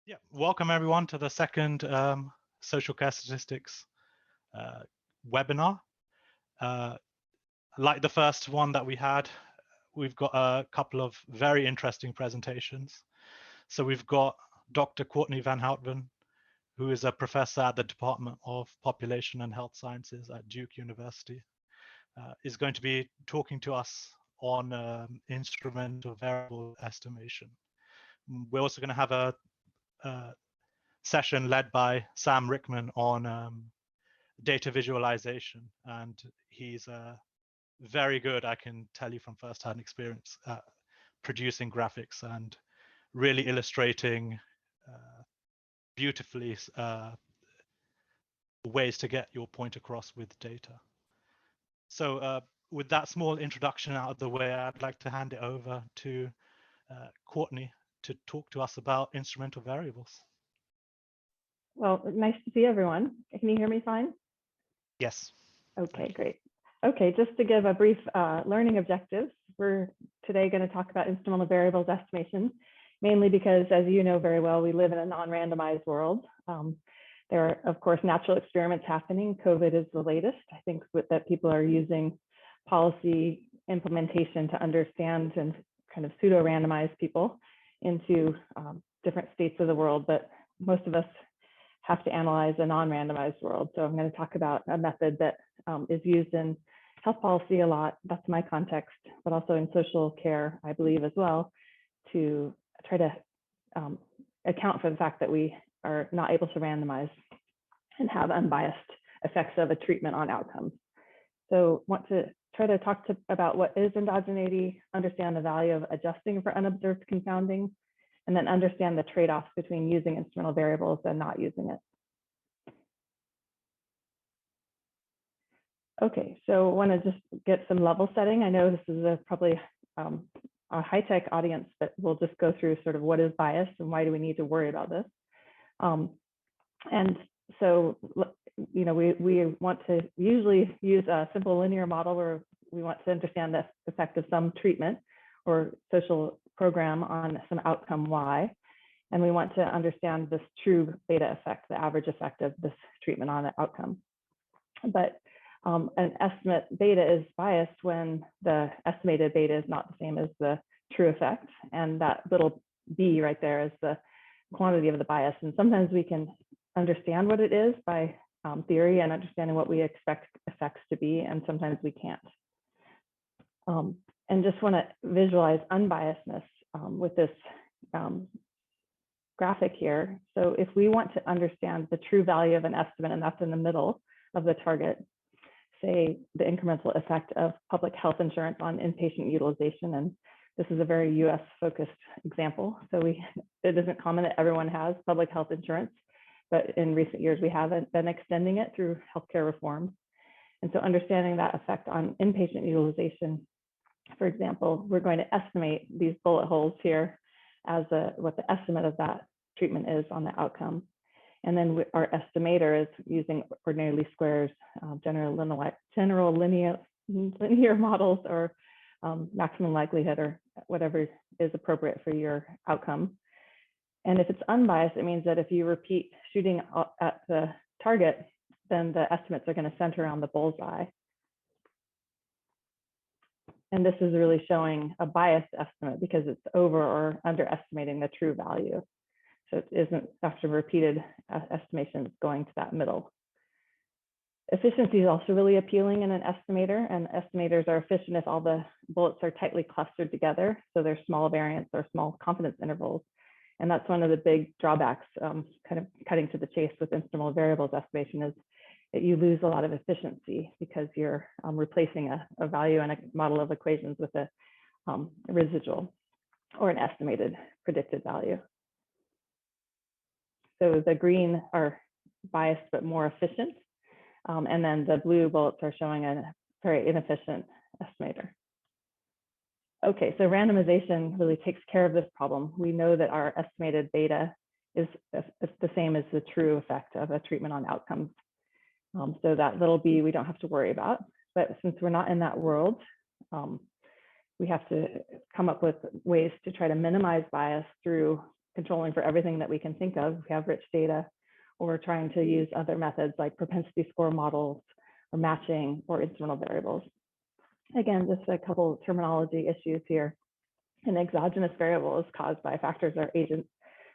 Yeah, welcome everyone to the second social care statistics webinar. Like the first one that we had, we've got a couple of very interesting presentations. So we've got Dr. Courtney van Houtven, who is a professor at the Department of Population and Health Sciences at Duke University, is going to be talking to us on instrumental variable estimation. We're also going to have a session led by Sam Rickman on data visualization, and he's very good, I can tell you from first-hand experience, at producing graphics and really illustrating beautifully ways to get your point across with data. So with that small introduction out of the way, I'd like to hand it over to Courtney to talk to us about instrumental variables. Well, nice to see everyone. Can you hear me fine? Yes. Okay, great. Okay, just to give a brief learning objectives, we're today going to talk about instrumental variables estimation, mainly because, as you know very well, we live in a non-randomized world. There are, of course, natural experiments happening. COVID is the latest. I think that people are using policy implementation to understand and kind of pseudo-randomize people into different states of the world, but most of us have to analyze a non-randomized world. So I'm going to talk about a method that is used in health policy a lot. That's my context, but also in social care, I believe as well, to try to account for the fact that we are not able to randomize and have unbiased effects of a treatment on outcomes. So want to try to talk about what is endogeneity, understand the value of adjusting for unobserved confounding, and then understand the trade-offs between using instrumental variables and not using it. Okay, so I want to just get some level setting. I know this is probably a high-tech audience, but we'll just go through sort of what is bias and why do we need to worry about this. And so, you know, we want to usually use a simple linear model where we want to understand the effect of some treatment or social program on some outcome Y. And we want to understand this true beta effect, the average effect of this treatment on an outcome. But an estimate beta is biased when the estimated beta is not the same as the true effect. And that little b right there is the quantity of the bias. And sometimes we can understand what it is by theory and understanding what we expect effects to be, and sometimes we can't. And just want to visualize unbiasedness with this graphic here. So if we want to understand the true value of an estimate, and that's in the middle of the target, say the incremental effect of public health insurance on inpatient utilization, and this is a very US focused example. So it isn't common that everyone has public health insurance, but in recent years, we haven't been extending it through healthcare reforms. And so understanding that effect on inpatient utilization, for example, we're going to estimate these bullet holes here as what the estimate of that treatment is on the outcome. And then our estimator is using ordinary least squares, general linear models, or maximum likelihood, or whatever is appropriate for your outcome. And if it's unbiased, it means that if you repeat shooting at the target, then the estimates are going to center around the bullseye. And this is really showing a biased estimate because it's over or underestimating the true value. So it isn't after repeated estimations going to that middle. Efficiency is also really appealing in an estimator, and estimators are efficient if all the bullets are tightly clustered together. So there's small variance or small confidence intervals. And that's one of the big drawbacks, kind of cutting to the chase with instrumental variables estimation, is that you lose a lot of efficiency because you're replacing a value in a model of equations with a residual or an estimated predicted value. So the green are biased but more efficient. And then the blue bullets are showing a very inefficient estimator. Okay, so randomization really takes care of this problem. We know that our estimated beta is the same as the true effect of a treatment on outcomes. So that little b we don't have to worry about. But since we're not in that world, we have to come up with ways to try to minimize bias through controlling for everything that we can think of. We have rich data, or trying to use other methods like propensity score models or matching or instrumental variables. Again, just a couple terminology issues here. An exogenous variable is caused by factors or agents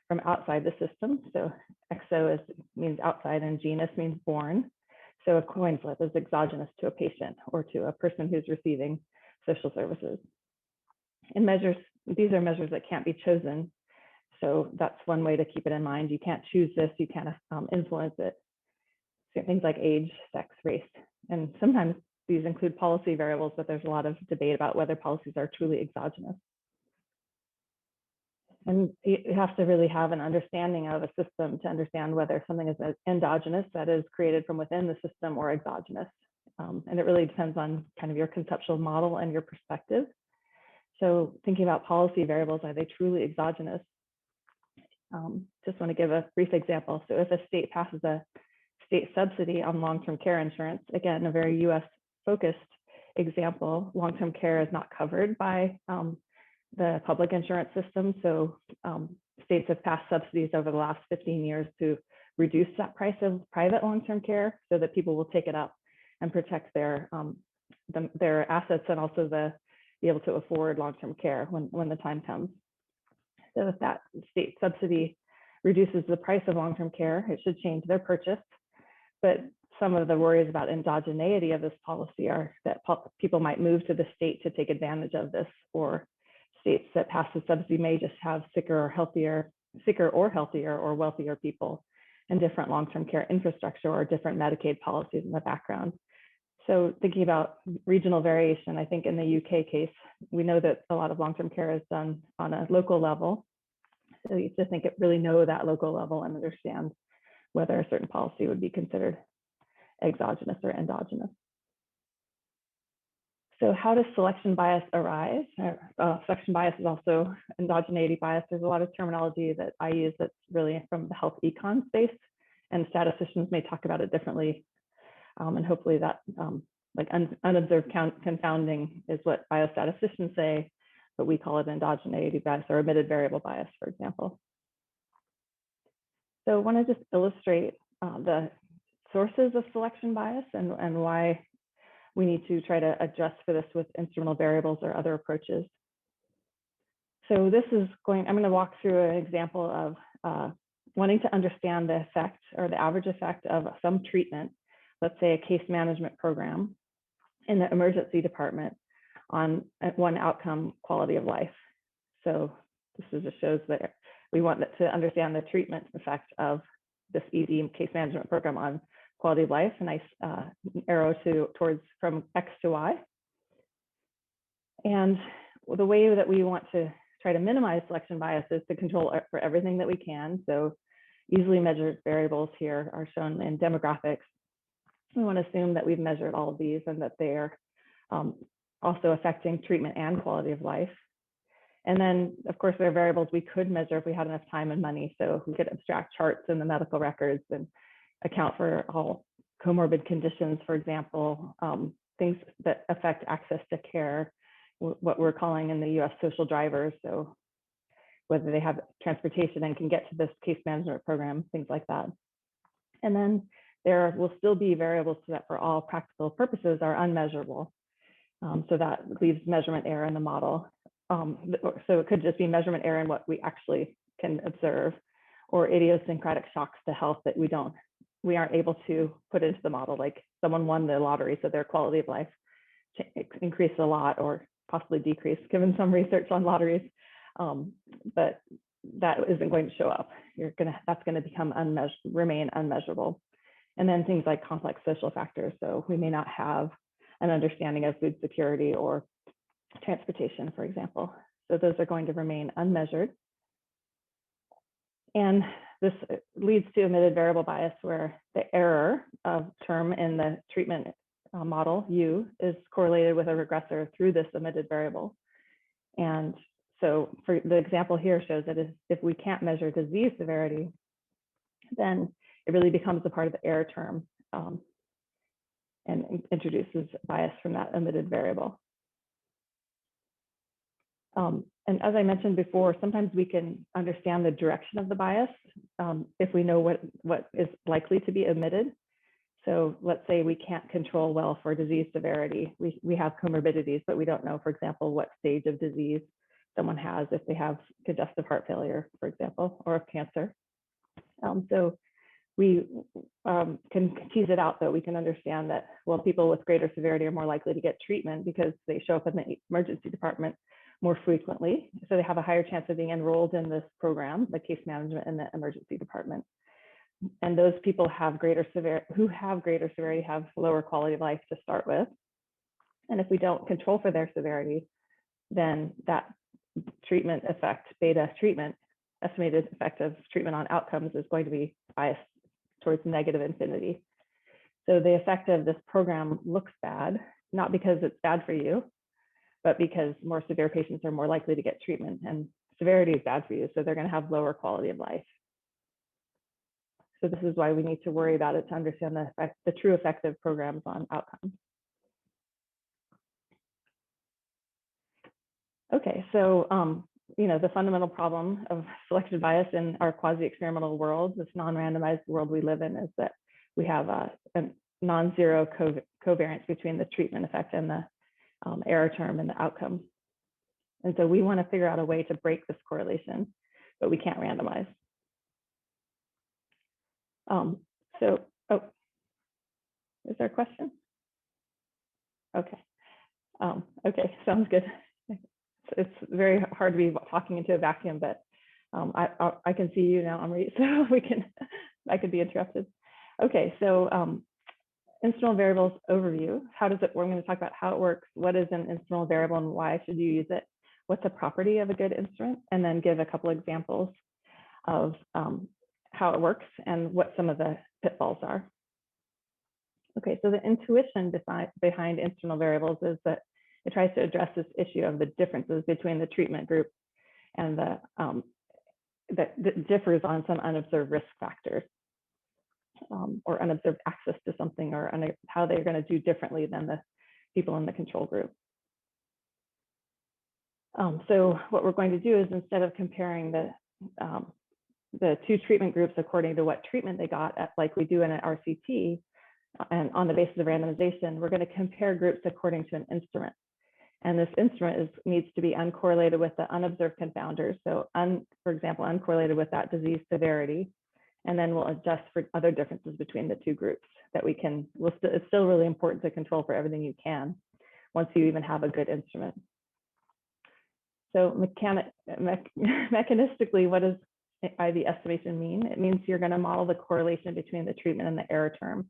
from outside the system. So exo means outside and genus means born. So a coin flip is exogenous to a patient or to a person who's receiving social services. And these are measures that can't be chosen. So that's one way to keep it in mind. You can't choose this, you can't influence it. So things like age, sex, race. And sometimes these include policy variables, but there's a lot of debate about whether policies are truly exogenous. And you have to really have an understanding of a system to understand whether something is endogenous, that is created from within the system, or exogenous. And it really depends on kind of your conceptual model and your perspective. So thinking about policy variables, are they truly exogenous? Just want to give a brief example. So if a state passes a state subsidy on long-term care insurance, again, a very US focused example, long-term care is not covered by the public insurance system. So states have passed subsidies over the last 15 years to reduce that price of private long-term care so that people will take it up and protect their assets, and also be able to afford long-term care when the time comes. So if that state subsidy reduces the price of long-term care, it should change their purchase. But some of the worries about endogeneity of this policy are that people might move to the state to take advantage of this, or states that pass the subsidy may just have sicker or healthier or wealthier people, and different long-term care infrastructure or different Medicaid policies in the background. So thinking about regional variation, I think in the UK case, we know that a lot of long-term care is done on a local level. So you have to really know that local level and understand whether a certain policy would be considered exogenous or endogenous. So how does selection bias arise? Selection bias is also endogeneity bias. There's a lot of terminology that I use that's really from the health econ space, and statisticians may talk about it differently. And hopefully that like unobserved confounding is what biostatisticians say, but we call it endogeneity bias or omitted variable bias, for example. So I want to just illustrate the sources of selection bias and why we need to try to adjust for this with instrumental variables or other approaches. So this is I'm going to walk through an example of wanting to understand the effect or the average effect of some treatment, let's say a case management program in the emergency department, on one outcome, quality of life. So this just shows that we want to understand the treatment effect of this ED case management program on quality of life. A nice arrow towards from X to Y. And the way that we want to try to minimize selection bias is to control for everything that we can. So easily measured variables here are shown in demographics. We want to assume that we've measured all of these and that they are also affecting treatment and quality of life. And then, of course, there are variables we could measure if we had enough time and money. So we could abstract charts in the medical records and account for all comorbid conditions, for example, things that affect access to care, what we're calling in the US social drivers. So whether they have transportation and can get to this case management program, things like that. And then there will still be variables that for all practical purposes are unmeasurable. So that leaves measurement error in the model. So it could just be measurement error in what we actually can observe, or idiosyncratic shocks to health that we aren't able to put into the model, like someone won the lottery, so their quality of life increased a lot or possibly decreased, given some research on lotteries. But that isn't going to show up. That's going to remain unmeasurable. And then things like complex social factors. So we may not have an understanding of food security or transportation, for example. So those are going to remain unmeasured. And this leads to omitted variable bias, where the error of term in the treatment model, U, is correlated with a regressor through this omitted variable. And so for the example here shows that if we can't measure disease severity, then it really becomes a part of the error term and introduces bias from that omitted variable. And as I mentioned before, sometimes we can understand the direction of the bias if we know what is likely to be omitted. So let's say we can't control well for disease severity. We have comorbidities, but we don't know, for example, what stage of disease someone has if they have congestive heart failure, for example, or of cancer. So we can tease it out, though. We can understand that, well, people with greater severity are more likely to get treatment because they show up in the emergency department more frequently. So they have a higher chance of being enrolled in this program, the case management in the emergency department. And those people who have greater severity have lower quality of life to start with. And if we don't control for their severity, then that treatment effect, beta treatment, estimated effect of treatment on outcomes is going to be biased towards negative infinity. So the effect of this program looks bad, not because it's bad for you, but because more severe patients are more likely to get treatment, and severity is bad for you, so they're going to have lower quality of life. So this is why we need to worry about it to understand the true effect of programs on outcomes. Okay, so the fundamental problem of selection bias in our quasi-experimental world, this non-randomized world we live in, is that we have a non-zero covariance between the treatment effect and the error term and the outcome. And so we want to figure out a way to break this correlation, but we can't randomize. Is there a question? Okay. Okay, sounds good. It's very hard to be talking into a vacuum, but I can see you now, Amrit, so I could be interrupted. Okay, so instrumental variables overview. How does it work? I'm going to talk about how it works, what is an instrumental variable and why should you use it, what's a property of a good instrument, and then give a couple examples of how it works and what some of the pitfalls are. Okay, so the intuition behind instrumental variables is that it tries to address this issue of the differences between the treatment group and that differs on some unobserved risk factors or unobserved access to something, or how they're going to do differently than the people in the control group. So what we're going to do is, instead of comparing the two treatment groups according to what treatment they got, like we do in an RCT, and on the basis of randomization, we're going to compare groups according to an instrument. And this instrument needs to be uncorrelated with the unobserved confounders. So, for example, uncorrelated with that disease severity. And then we'll adjust for other differences between the two groups that we can, it's still really important to control for everything you can once you even have a good instrument. So mechanistically, what does IV estimation mean? It means you're going to model the correlation between the treatment and the error term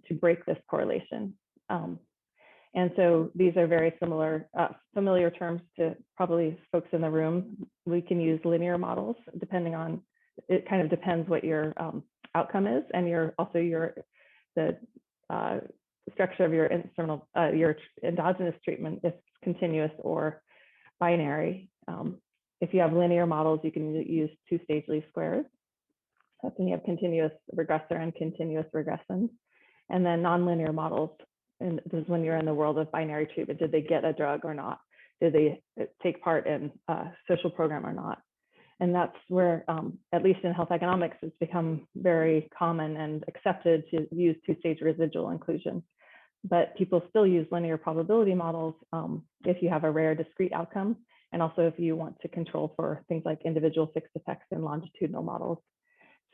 to break this correlation. And so these are very familiar terms to probably folks in the room. We can use linear models depending on, it kind of depends what your outcome is, and the structure of your endogenous treatment, if continuous or binary. If you have linear models, you can use two-stage least squares. That's when you have continuous regressor and continuous regression. And then nonlinear models, and this is when you're in the world of binary treatment. Did they get a drug or not? Did they take part in a social program or not? And that's where, at least in health economics, it's become very common and accepted to use two-stage residual inclusion. But people still use linear probability models if you have a rare discrete outcome, and also if you want to control for things like individual fixed effects and longitudinal models.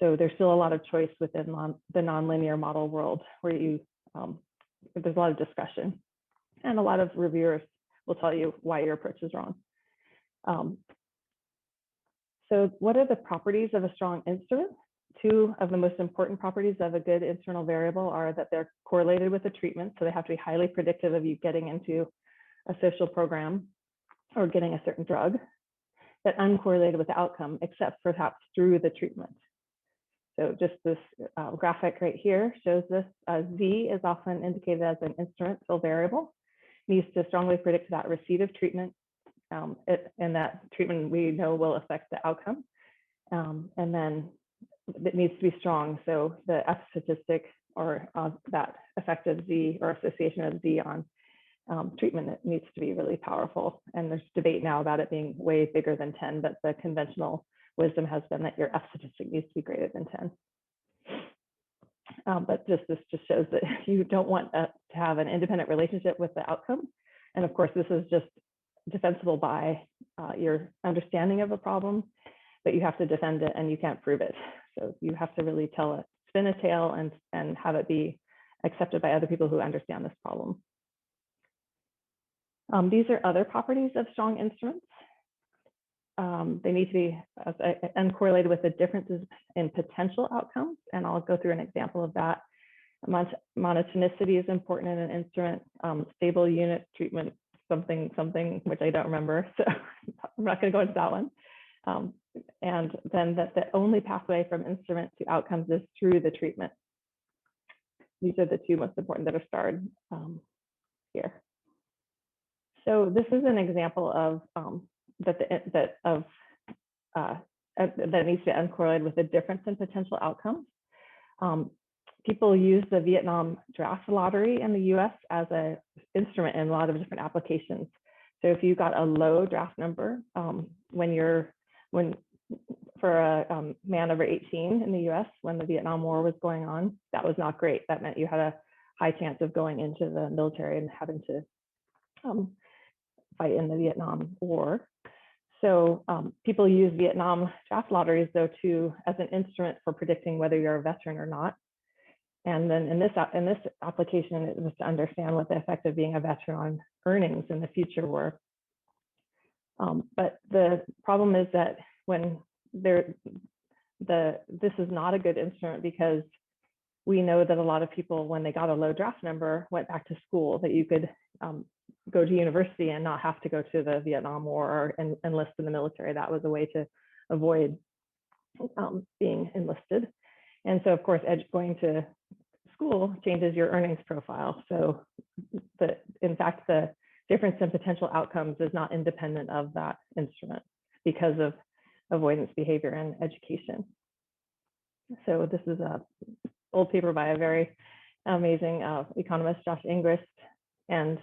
So there's still a lot of choice within the nonlinear model world, where there's a lot of discussion, and a lot of reviewers will tell you why your approach is wrong. So what are the properties of a strong instrument? Two of the most important properties of a good instrumental variable are that they're correlated with the treatment. So they have to be highly predictive of you getting into a social program or getting a certain drug, but uncorrelated with the outcome, except perhaps through the treatment. So just this graphic right here shows this. Z is often indicated as an instrumental variable. It needs to strongly predict that receipt of treatment, and that treatment we know will affect the outcome. And then it needs to be strong. So the F statistic, or that effect of Z, or association of Z on treatment, it needs to be really powerful. And there's debate now about it being way bigger than 10, but the conventional wisdom has been that your F statistic needs to be greater than 10. But this just shows that you don't want to have an independent relationship with the outcome. And of course, this is just defensible by your understanding of a problem, but you have to defend it and you can't prove it. So you have to really tell it, spin a tale and have it be accepted by other people who understand this problem. These are other properties of strong instruments. They need to be uncorrelated with the differences in potential outcomes. And I'll go through an example of that. Monotonicity is important in an instrument. Stable unit treatment, something, which I don't remember. So I'm not going to go into that one. And then that the only pathway from instrument to outcomes is through the treatment. These are the two most important that are starred here. So this is an example of that needs to be uncorrelated with the difference in potential outcomes. People use the Vietnam draft lottery in the US as an instrument in a lot of different applications. So if you got a low draft number for a man over 18 in the US when the Vietnam War was going on, that was not great. That meant you had a high chance of going into the military and having to fight in the Vietnam War. So people use Vietnam draft lotteries, though, as an instrument for predicting whether you're a veteran or not. And then in this application, it was to understand what the effect of being a veteran on earnings in the future were. But the problem is that when this is not a good instrument, because we know that a lot of people, when they got a low draft number, went back to school, that you could go to university and not have to go to the Vietnam War or enlist in the military. That was a way to avoid being enlisted. And so, of course, going to school changes your earnings profile. So in fact, the difference in potential outcomes is not independent of that instrument because of avoidance behavior and education. So this is an old paper by a very amazing economist, Josh Ingrist, and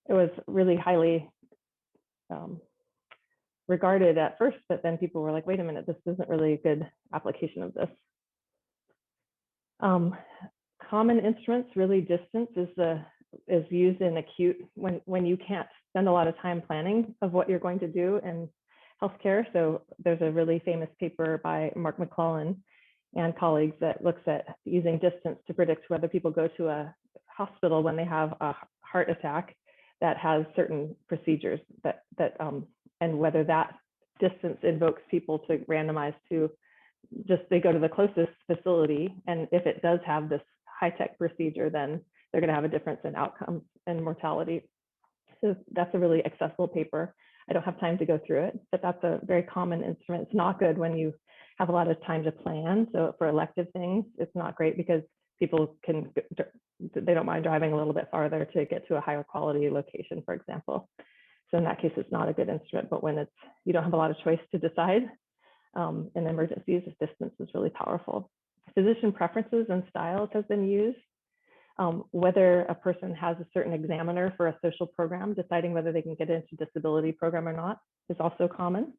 it was really highly regarded at first, but then people were like, wait a minute, this isn't really a good application of this. Common instruments, really distance is used in acute when you can't spend a lot of time planning of what you're going to do in healthcare. So there's a really famous paper by Mark McClellan and colleagues that looks at using distance to predict whether people go to a hospital when they have a heart attack that has certain procedures and whether that distance invokes people to randomize to just they go to the closest facility, and if it does have this high-tech procedure, then they're going to have a difference in outcomes and mortality. So that's a really accessible paper. I don't have time to go through it, but that's a very common instrument. It's not good when you have a lot of time to plan. So for elective things, it's not great because people they don't mind driving a little bit farther to get to a higher quality location, for example. So in that case, it's not a good instrument, but when you don't have a lot of choice to decide in emergencies, distance is really powerful. Physician preferences and styles has been used. Whether a person has a certain examiner for a social program, deciding whether they can get into disability program or not is also common.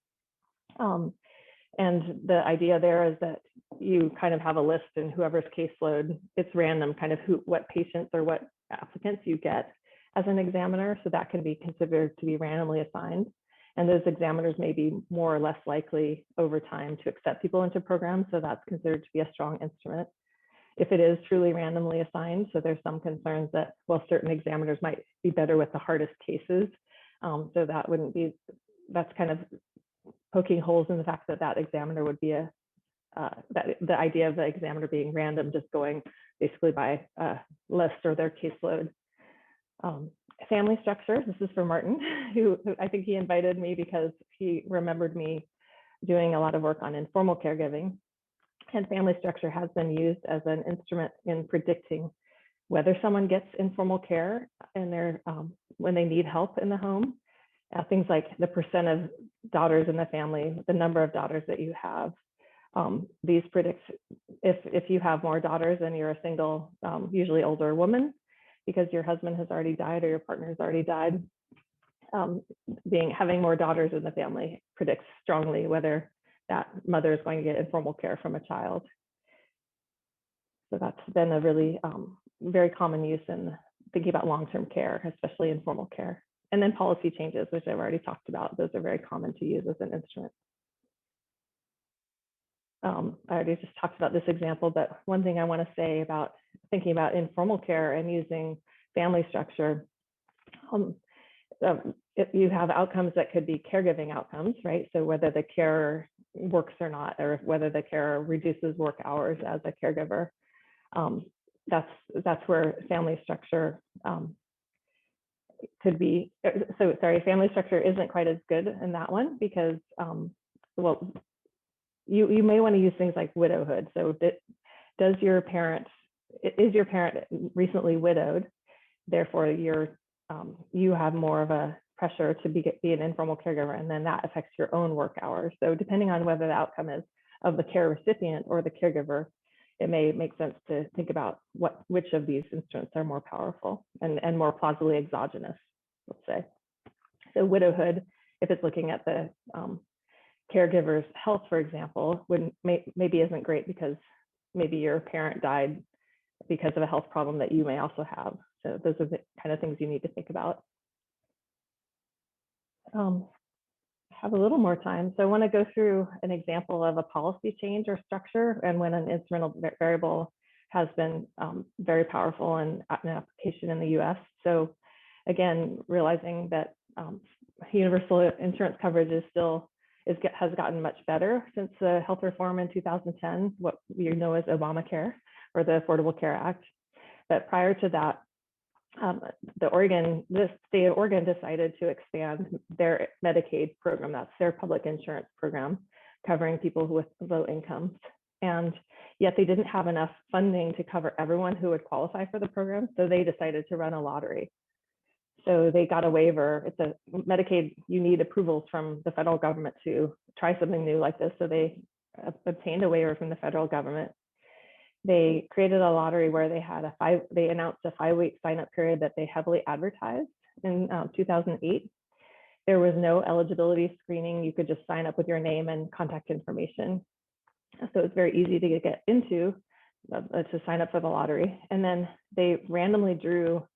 And the idea there is that you kind of have a list, and whoever's caseload, it's random kind of what patients or what applicants you get as an examiner. So that can be considered to be randomly assigned. And those examiners may be more or less likely over time to accept people into programs. So that's considered to be a strong instrument. If it is truly randomly assigned, so there's some concerns that, well, certain examiners might be better with the hardest cases. So that wouldn't be, that's kind of poking holes in the fact that that examiner would be the idea of the examiner being random, just going basically by list or their caseload. Family structure, this is for Martin, who I think he invited me because he remembered me doing a lot of work on informal caregiving. And family structure has been used as an instrument in predicting whether someone gets informal care in when they need help in the home. Things like the percent of daughters in the family, the number of daughters that you have. These predict if you have more daughters and you're a single, usually older woman, because your husband has already died or your partner has already died. Having more daughters in the family predicts strongly whether that mother is going to get informal care from a child. So that's been a really very common use in thinking about long-term care, especially informal care. And then policy changes, which I've already talked about. Those are very common to use as an instrument. I already just talked about this example, but one thing I want to say about thinking about informal care and using family structure, if you have outcomes that could be caregiving outcomes, right? So whether the carer works or not, or whether the carer reduces work hours as a caregiver, that's where family structure could be. So sorry, family structure isn't quite as good in that one because, well, you may want to use things like widowhood. So is your parent recently widowed? Therefore, you have more of a pressure to be an informal caregiver, and then that affects your own work hours. So depending on whether the outcome is of the care recipient or the caregiver, it may make sense to think about which of these instruments are more powerful and more plausibly exogenous, let's say. So widowhood, if it's looking at the caregiver's health, for example, maybe isn't great because maybe your parent died because of a health problem that you may also have. So those are the kind of things you need to think about. Have a little more time. So I want to go through an example of a policy change or structure and when an instrumental variable has been very powerful in an application in the US. So again, realizing that universal insurance coverage has gotten much better since the health reform in 2010, what you know as Obamacare or the Affordable Care Act. But prior to that, the state of Oregon decided to expand their Medicaid program. That's their public insurance program, covering people with low incomes. And yet they didn't have enough funding to cover everyone who would qualify for the program. So they decided to run a lottery. So they got a waiver. It's a Medicaid, you need approvals from the federal government to try something new like this. So they obtained a waiver from the federal government. They created a lottery where they announced a 5-week sign-up period that they heavily advertised in 2008. There was no eligibility screening. You could just sign up with your name and contact information. So it's very easy to get into, to sign up for the lottery. And then they randomly drew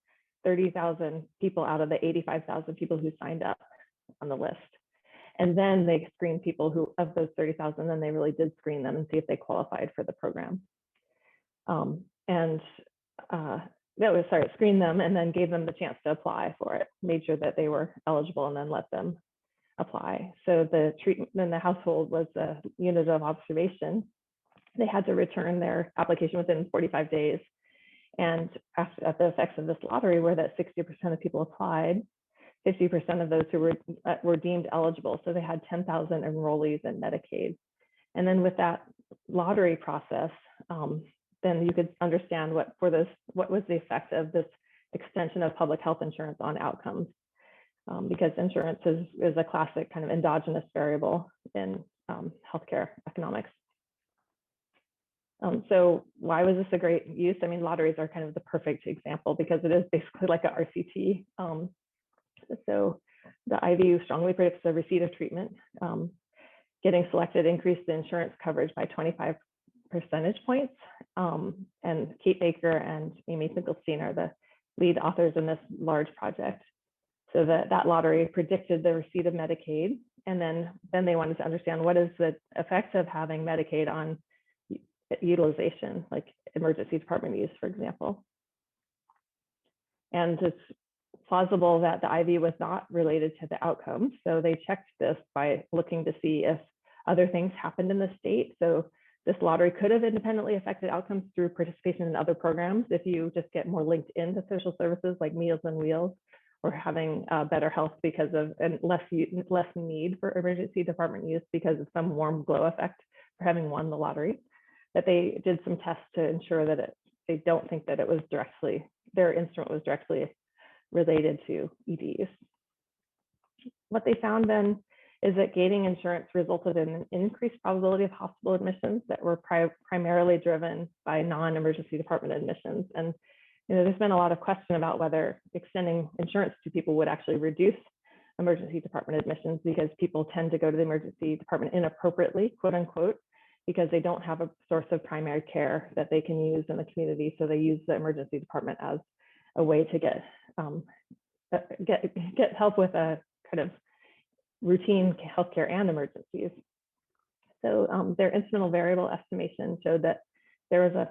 30,000 people out of the 85,000 people who signed up on the list. And then they screened people who, of those 30,000, then they really did screen them and see if they qualified for the program. Screened them and then gave them the chance to apply for it, made sure that they were eligible and then let them apply. So the treatment in the household was a unit of observation. They had to return their application within 45 days. And after the effects of this lottery were that 60% of people applied, 50% of those who were deemed eligible. So they had 10,000 enrollees in Medicaid. And then with that lottery process, then you could understand what was the effect of this extension of public health insurance on outcomes, because insurance is a classic kind of endogenous variable in healthcare economics. So why was this a great use? I mean, lotteries are kind of the perfect example because it is basically like a RCT. So the IV strongly predicts the receipt of treatment. Getting selected increased the insurance coverage by 25 percentage points. And Kate Baker and Amy Finkelstein are the lead authors in this large project. So that lottery predicted the receipt of Medicaid. And then they wanted to understand what is the effect of having Medicaid on utilization, like emergency department use, for example. And it's plausible that the IV was not related to the outcomes. So they checked this by looking to see if other things happened in the state. So this lottery could have independently affected outcomes through participation in other programs. If you just get more linked into social services like Meals on Wheels, or having better health because of, and less need for emergency department use because of some warm glow effect for having won the lottery, that they did some tests to ensure that they don't think that it was their instrument was directly related to EDs. What they found then is that gaining insurance resulted in an increased probability of hospital admissions that were primarily driven by non-emergency department admissions. And there's been a lot of question about whether extending insurance to people would actually reduce emergency department admissions, because people tend to go to the emergency department inappropriately, quote unquote, because they don't have a source of primary care that they can use in the community. So they use the emergency department as a way to get help with a kind of routine healthcare and emergencies. So their instrumental variable estimation showed that there was a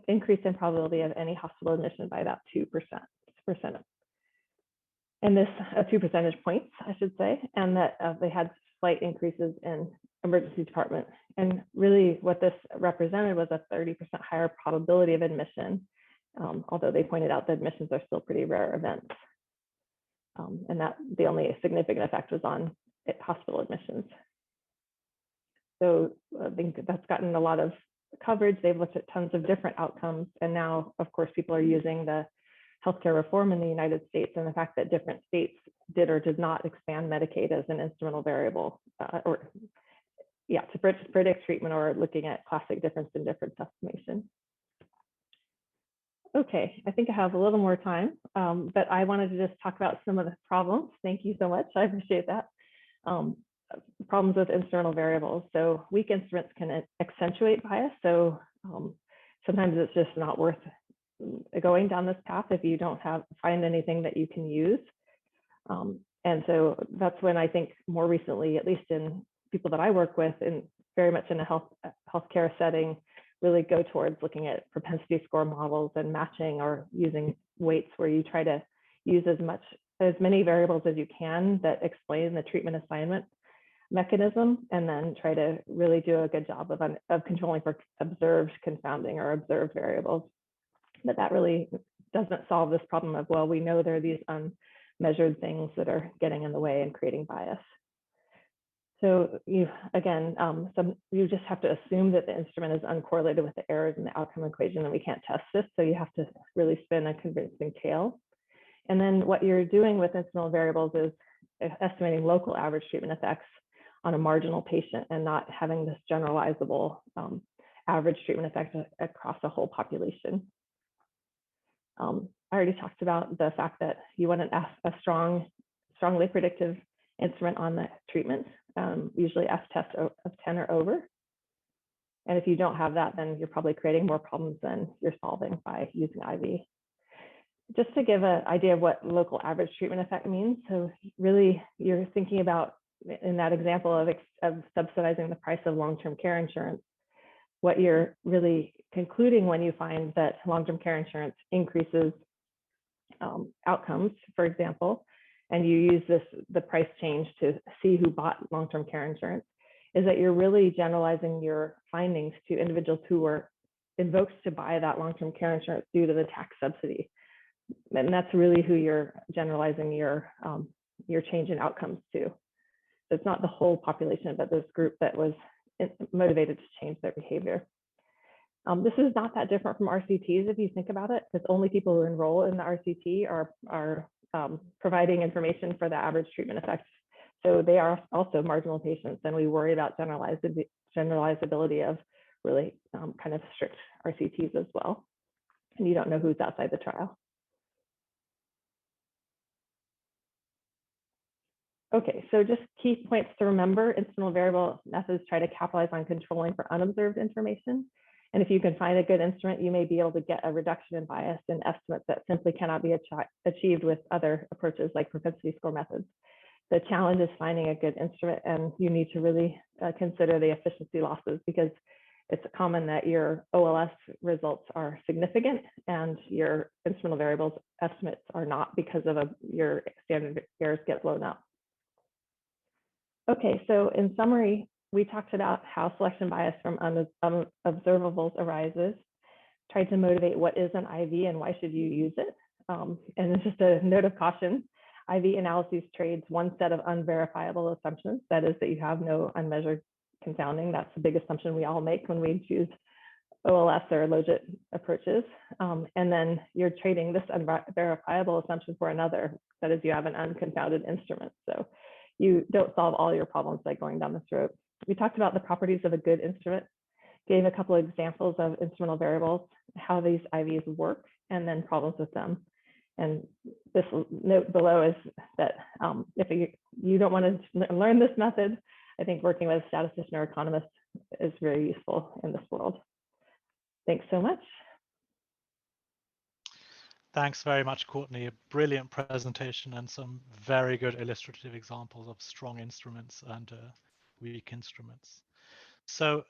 increase in probability of any hospital admission by about 2%. And this 2 percentage points, I should say, and that they had slight increases in emergency department. And really what this represented was a 30% higher probability of admission, although they pointed out that admissions are still pretty rare events. And that the only significant effect was on hospital admissions. So I think that's gotten a lot of coverage. They've looked at tons of different outcomes. And now, of course, people are using the healthcare reform in the United States and the fact that different states did or did not expand Medicaid as an instrumental variable, to predict treatment, or looking at classic difference in difference estimation. Okay, I think I have a little more time, but I wanted to just talk about some of the problems. Thank you so much, I appreciate that. Problems with instrumental variables. So weak instruments can accentuate bias. So sometimes it's just not worth going down this path if you don't find anything that you can use. And so that's when I think more recently, at least in people that I work with, and very much in a healthcare setting, really go towards looking at propensity score models and matching, or using weights where you try to use as many variables as you can that explain the treatment assignment mechanism, and then try to really do a good job of controlling for observed confounding or observed variables. But that really doesn't solve this problem of, well, we know there are these unmeasured things that are getting in the way and creating bias. So you just have to assume that the instrument is uncorrelated with the errors in the outcome equation, and we can't test this. So you have to really spin a convincing tale. And then what you're doing with instrumental variables is estimating local average treatment effects on a marginal patient, and not having this generalizable average treatment effect across a whole population. I already talked about the fact that you want a strongly predictive instrument on the treatment, usually F-test of 10 or over. And if you don't have that, then you're probably creating more problems than you're solving by using IV. Just to give an idea of what local average treatment effect means. So really, you're thinking about, in that example of subsidizing the price of long-term care insurance, what you're really concluding when you find that long-term care insurance increases outcomes, for example, and you use the price change to see who bought long-term care insurance, is that you're really generalizing your findings to individuals who were invoked to buy that long-term care insurance due to the tax subsidy. And that's really who you're generalizing your change in outcomes to. So it's not the whole population, but this group that was motivated to change their behavior. This is not that different from RCTs if you think about it, because only people who enroll in the RCT are providing information for the average treatment effects. So they are also marginal patients, and we worry about generalizability of really kind of strict RCTs as well. And you don't know who's outside the trial. Okay, so just key points to remember: instrumental variable methods try to capitalize on controlling for unobserved information. And if you can find a good instrument, you may be able to get a reduction in bias in estimates that simply cannot be achieved with other approaches like propensity score methods. The challenge is finding a good instrument, and you need to really consider the efficiency losses, because it's common that your OLS results are significant and your instrumental variables estimates are not, because of your standard errors get blown up. Okay, so in summary, we talked about how selection bias from observables arises, tried to motivate what is an IV and why should you use it. And it's just a note of caution: IV analyses trades one set of unverifiable assumptions, that is that you have no unmeasured confounding. That's the big assumption we all make when we choose OLS or logit approaches. And then you're trading this unverifiable assumption for another, that is you have an unconfounded instrument. So you don't solve all your problems by going down this road. We talked about the properties of a good instrument, gave a couple of examples of instrumental variables, how these IVs work, and then problems with them. And this note below is that if you don't want to learn this method, I think working with a statistician or economist is very useful in this world. Thanks so much. Thanks very much, Courtney. A brilliant presentation and some very good illustrative examples of strong instruments and weak instruments. So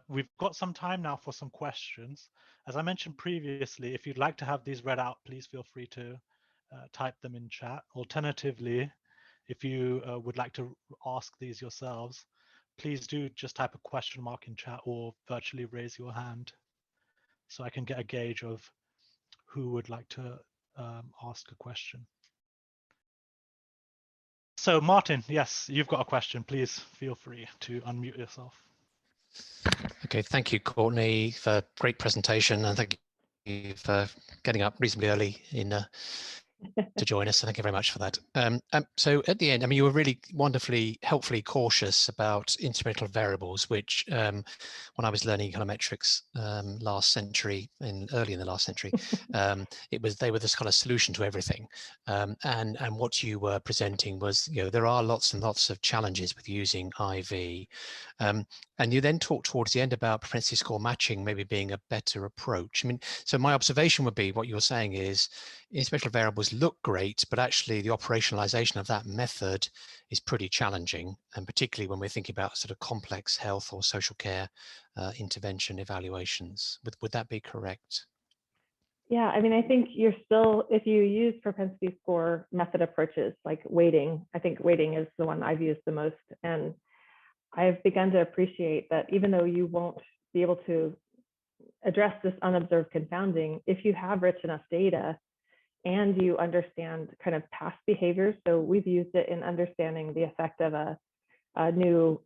we've got some time now for some questions. As I mentioned previously, if you'd like to have these read out, please feel free to type them in chat. Alternatively, if you would like to ask these yourselves, please do just type a question mark in chat or virtually raise your hand so I can get a gauge of who would like to ask a question. So Martin, yes, you've got a question. Please feel free to unmute yourself. Okay, thank you, Courtney, for a great presentation, and thank you for getting up reasonably early in to join us. So thank you very much for that. So at the end, I mean, you were really wonderfully, helpfully cautious about instrumental variables, which when I was learning econometrics early in the last century, they were this kind of solution to everything. And what you were presenting was, there are lots and lots of challenges with using IV. And you then talked towards the end about propensity score matching maybe being a better approach. I mean, so my observation would be what you're saying is instrumental variables look great, but actually the operationalization of that method is pretty challenging, and particularly when we're thinking about sort of complex health or social care intervention evaluations. Would that be correct? Yeah, I mean, I think you're still, if you use propensity score method approaches like weighting, I think weighting is the one I've used the most. And I've begun to appreciate that even though you won't be able to address this unobserved confounding, if you have rich enough data and you understand kind of past behaviors. So we've used it in understanding the effect of a new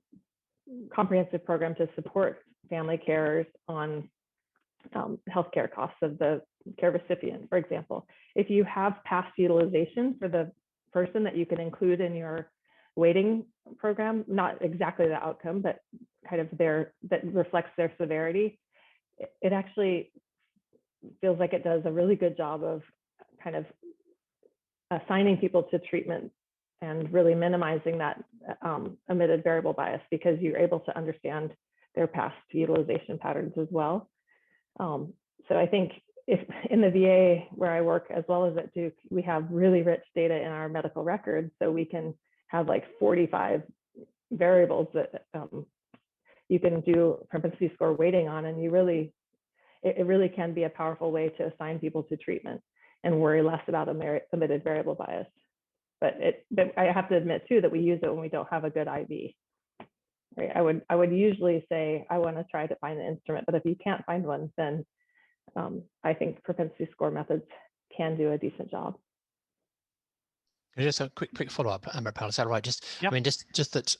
comprehensive program to support family carers on healthcare costs of the care recipient, for example. If you have past utilization for the person that you can include in your weighting program, not exactly the outcome, but kind of that reflects their severity, it actually feels like it does a really good job of kind of assigning people to treatment and really minimizing that omitted variable bias, because you're able to understand their past utilization patterns as well. So I think if in the VA where I work, as well as at Duke, we have really rich data in our medical records, so we can have like 45 variables that you can do propensity score weighting on, and it really can be a powerful way to assign people to treatment and worry less about omitted variable bias. But I have to admit too that we use it when we don't have a good IV. Right? I would usually say I want to try to find an instrument, but if you can't find one, then I think propensity score methods can do a decent job. Just a quick follow-up, Amrit, is that right? Yep. I mean, just that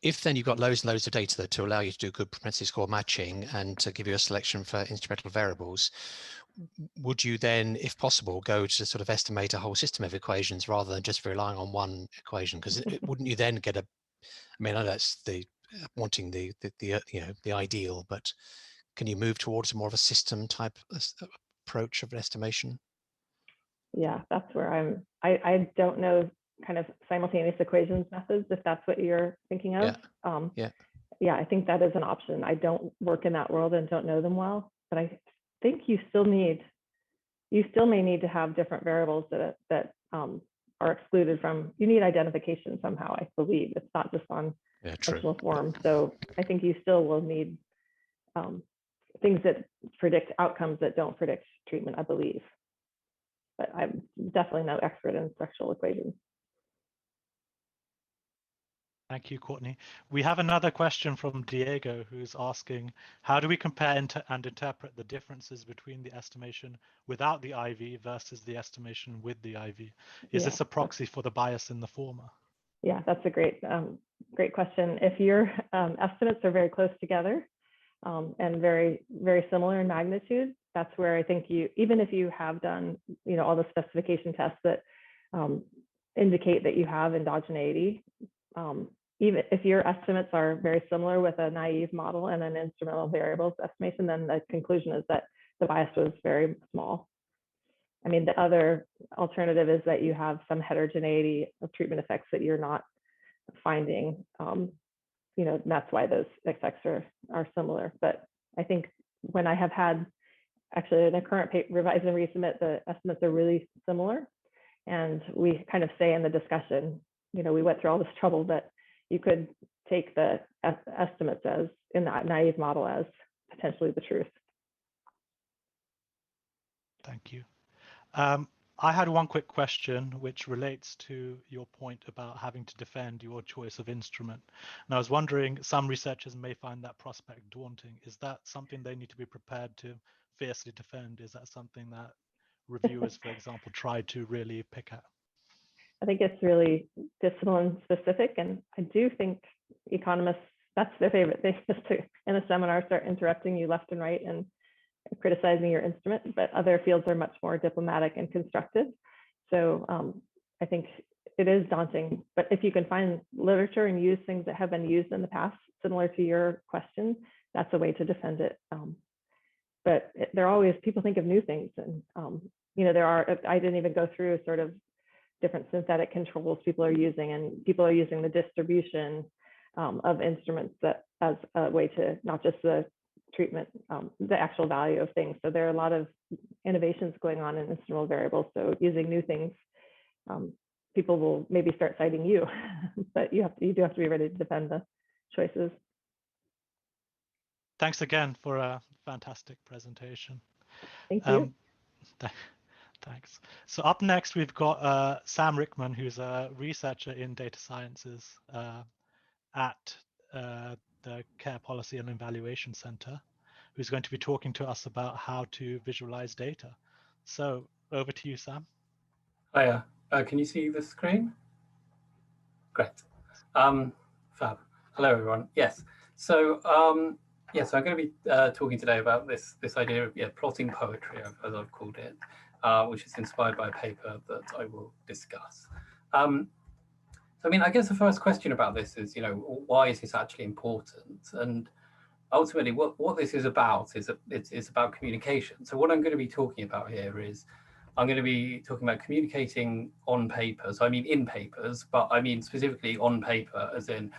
if then you've got loads and loads of data to allow you to do good propensity score matching and to give you a selection for instrumental variables, would you then, if possible, go to sort of estimate a whole system of equations rather than just relying on one equation? Because wouldn't you then get I mean, I know that's wanting the ideal, but can you move towards more of a system type approach of estimation? Yeah, that's where I don't know kind of simultaneous equations methods, if that's what you're thinking of. Yeah, I think that is an option. I don't work in that world and don't know them well, but I think you still may need to have different variables that are excluded from, you need identification somehow, I believe. It's not just on functional form. So I think you still will need things that predict outcomes that don't predict treatment, I believe. But I'm definitely no expert in structural equations. Thank you, Courtney. We have another question from Diego, who's asking, how do we compare and interpret the differences between the estimation without the IV versus the estimation with the IV? Is this a proxy for the bias in the former? Yeah, that's a great question. If your estimates are very close together and very, very similar in magnitude, that's where I think even if you have done, all the specification tests that indicate that you have endogeneity, even if your estimates are very similar with a naive model and an instrumental variables estimation, then the conclusion is that the bias was very small. I mean, the other alternative is that you have some heterogeneity of treatment effects that you're not finding. You know, that's why those effects are similar. But I think when I have had, actually in the current paper, revise and resubmit, the estimates are really similar. And we kind of say in the discussion, you know, we went through all this trouble, that you could take the estimates as, in that naive model, as potentially the truth. Thank you. I had one quick question which relates to your point about having to defend your choice of instrument. And I was wondering, some researchers may find that prospect daunting. Is that something they need to be prepared to fiercely defend? Is that something that reviewers, for example, try to really pick at? I think it's really discipline specific. And I do think economists, that's their favorite thing, is to, in a seminar, start interrupting you left and right and criticizing your instrument, but other fields are much more diplomatic and constructive. So I think it is daunting, but if you can find literature and use things that have been used in the past, similar to your question, that's a way to defend it. But there are always, people think of new things, and you know, there are, I didn't even go through sort of different synthetic controls people are using, and people are using the distribution of instruments that as a way to, not just the treatment, the actual value of things. So there are a lot of innovations going on in instrumental variables. So using new things, people will maybe start citing you, but you do have to be ready to defend the choices. Thanks again for a fantastic presentation. Thank you. Thanks. So up next, we've got Sam Rickman, who's a researcher in data sciences at the Care Policy and Evaluation Center, who's going to be talking to us about how to visualize data. So over to you, Sam. Hiya. Can you see the screen? Great. Fab. Hello, everyone. Yes. So yes, I'm going to be talking today about this idea of plotting poetry, as I've called it, which is inspired by a paper that I will discuss. So, I mean, I guess the first question about this is, you know, why is this actually important? And ultimately, what this is about is it's about communication. So what I'm going to be talking about here is, I'm going to be talking about communicating on paper. So I mean in papers, but I mean specifically on paper, as in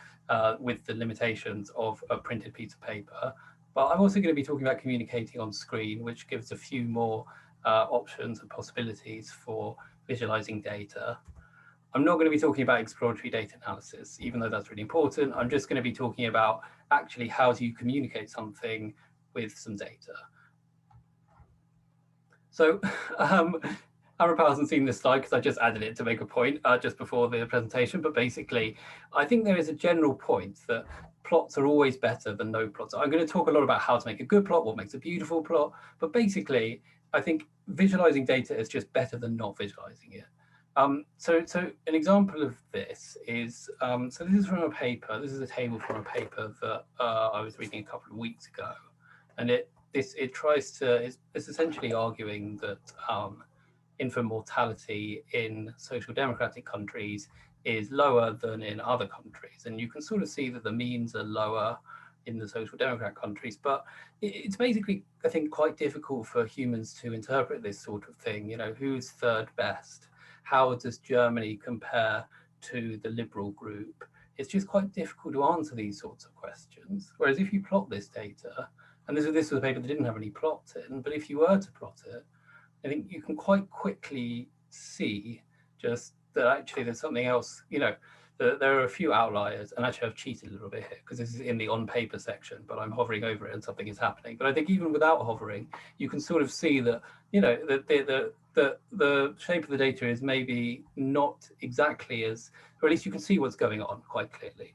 with the limitations of a printed piece of paper. But I'm also going to be talking about communicating on screen, which gives a few more options and possibilities for visualizing data. I'm not going to be talking about exploratory data analysis, even though that's really important. I'm just going to be talking about actually how do you communicate something with some data. So Amrapal hasn't seen this slide because I just added it to make a point just before the presentation. But basically, I think there is a general point that plots are always better than no plots. I'm going to talk a lot about how to make a good plot, what makes a beautiful plot. But basically, I think visualizing data is just better than not visualizing it. So an example of this is, so this is from a paper, this is a table from a paper that I was reading a couple of weeks ago. And it's essentially arguing that infant mortality in social democratic countries is lower than in other countries. And you can sort of see that the means are lower in the social democrat countries, but it's basically, I think, quite difficult for humans to interpret this sort of thing. You know, who's third best? How does Germany compare to the liberal group? It's just quite difficult to answer these sorts of questions. Whereas if you plot this data, and this was a paper that didn't have any plots in, but if you were to plot it, I think you can quite quickly see just that actually there's something else, you know, there are a few outliers, and actually I've cheated a little bit here because this is in the on paper section, but I'm hovering over it and something is happening. But I think even without hovering, you can sort of see that, you know, the shape of the data is maybe not exactly as, or at least you can see what's going on quite clearly.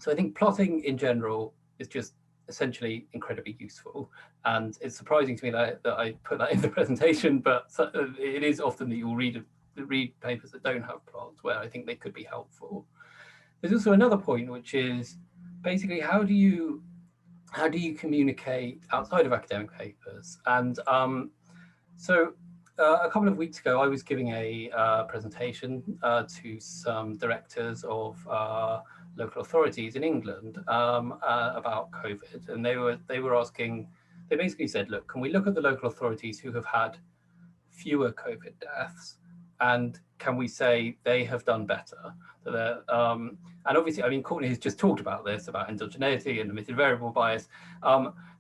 So I think plotting in general is just essentially incredibly useful. And it's surprising to me that I put that in the presentation, but it is often that you'll read papers that don't have plots where I think they could be helpful. There's also another point, which is basically how do you communicate outside of academic papers? And so a couple of weeks ago, I was giving a presentation to some directors of local authorities in England about COVID, and they were asking they basically said, look, can we look at the local authorities who have had fewer COVID deaths, and can we say they have done better? And obviously, I mean, Courtney has just talked about this, about endogeneity and omitted variable bias.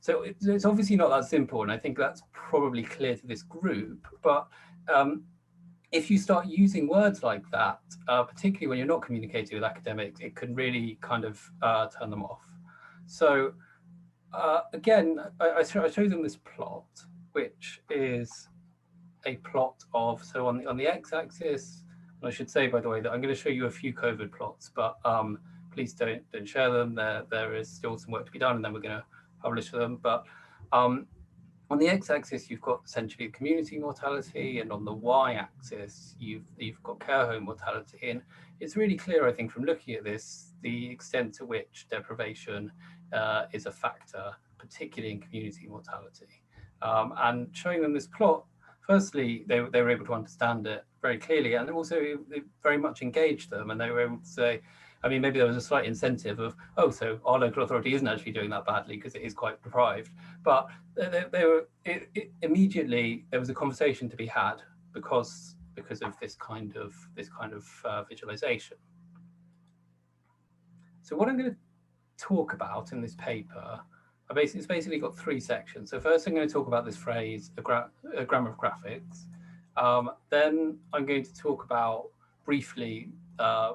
So it's obviously not that simple, and I think that's probably clear to this group. But if you start using words like that, particularly when you're not communicating with academics, it can really kind of turn them off. So again, I showed them this plot, which is a plot of, so on the x-axis, and I should say, by the way, that I'm going to show you a few COVID plots, but please don't share them. There is still some work to be done, and then we're going to publish them. But on the x-axis, you've got essentially community mortality, and on the y-axis, you've got care home mortality. And it's really clear, I think, from looking at this, the extent to which deprivation is a factor, particularly in community mortality. And showing them this plot, firstly, they were able to understand it very clearly, and also it very much engaged them, and they were able to say, I mean, maybe there was a slight incentive of, oh, so our local authority isn't actually doing that badly because it is quite deprived. But immediately there was a conversation to be had because of this kind of visualization. So what I'm going to talk about in this paper, it's basically got three sections. So first, I'm going to talk about this phrase, a grammar of graphics. Then I'm going to talk about briefly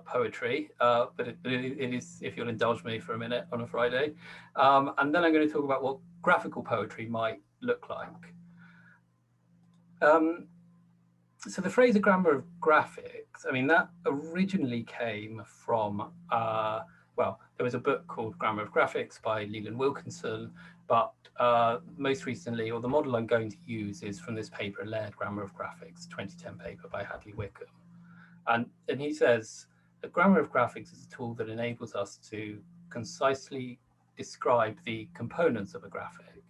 poetry, but it is, if you'll indulge me for a minute on a Friday. And then I'm going to talk about what graphical poetry might look like. So the phrase a grammar of graphics, I mean, that originally came from, well, there was a book called Grammar of Graphics by Leland Wilkinson, but most recently, or the model I'm going to use is from this paper, Laird Grammar of Graphics, 2010 paper by Hadley Wickham. And he says, a grammar of graphics is a tool that enables us to concisely describe the components of a graphic.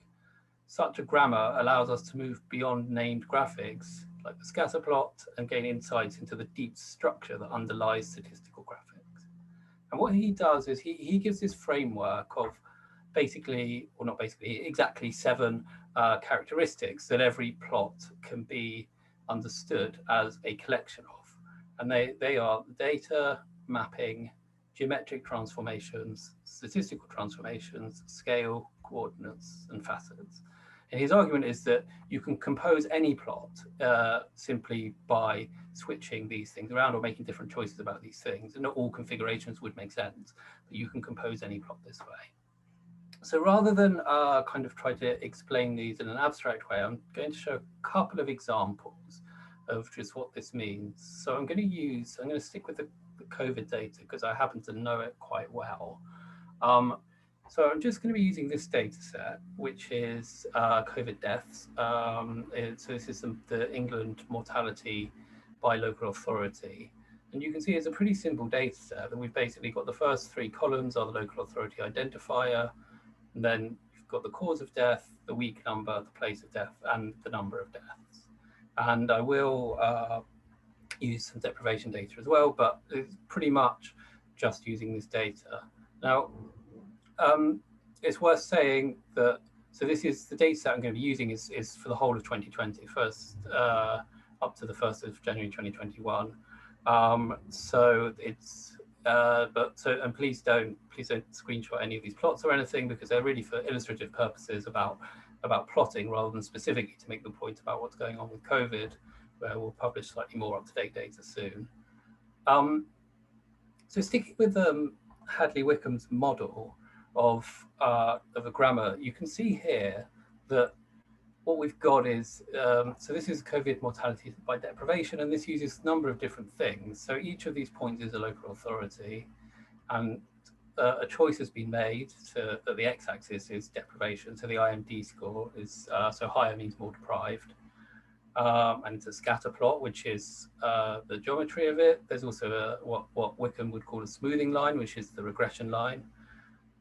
Such a grammar allows us to move beyond named graphics, like the scatter plot, and gain insights into the deep structure that underlies statistical graphics. And what he does is he gives this framework of basically, or not basically, exactly 7 characteristics that every plot can be understood as a collection of. And they are data, mapping, geometric transformations, statistical transformations, scale, coordinates, and facets. And his argument is that you can compose any plot simply by switching these things around or making different choices about these things. And not all configurations would make sense, but you can compose any plot this way. So rather than kind of try to explain these in an abstract way, I'm going to show a couple of examples of just what this means. So I'm going to stick with the COVID data because I happen to know it quite well. So I'm just going to be using this data set, which is COVID deaths. So this is the England mortality by local authority. And you can see it's a pretty simple data set. And we've basically got the first 3 columns are the local authority identifier. And then you've got the cause of death, the week number, the place of death, and the number of deaths. And I will use some deprivation data as well, but it's pretty much just using this data. Now, it's worth saying that, so this is the data set I'm going to be using is for the whole of 2020, first up to the 1st of January 2021. So it's, and please don't screenshot any of these plots or anything, because they're really for illustrative purposes about plotting rather than specifically to make the point about what's going on with COVID, where we'll publish slightly more up-to-date data soon. So sticking with Hadley Wickham's model of a grammar, you can see here that what we've got is, so this is COVID mortality by deprivation, and this uses a number of different things. So each of these points is a local authority, and a choice has been made that the x-axis is deprivation, so the IMD score is, so higher means more deprived. And it's a scatter plot, which is the geometry of it. There's also what Wickham would call a smoothing line, which is the regression line.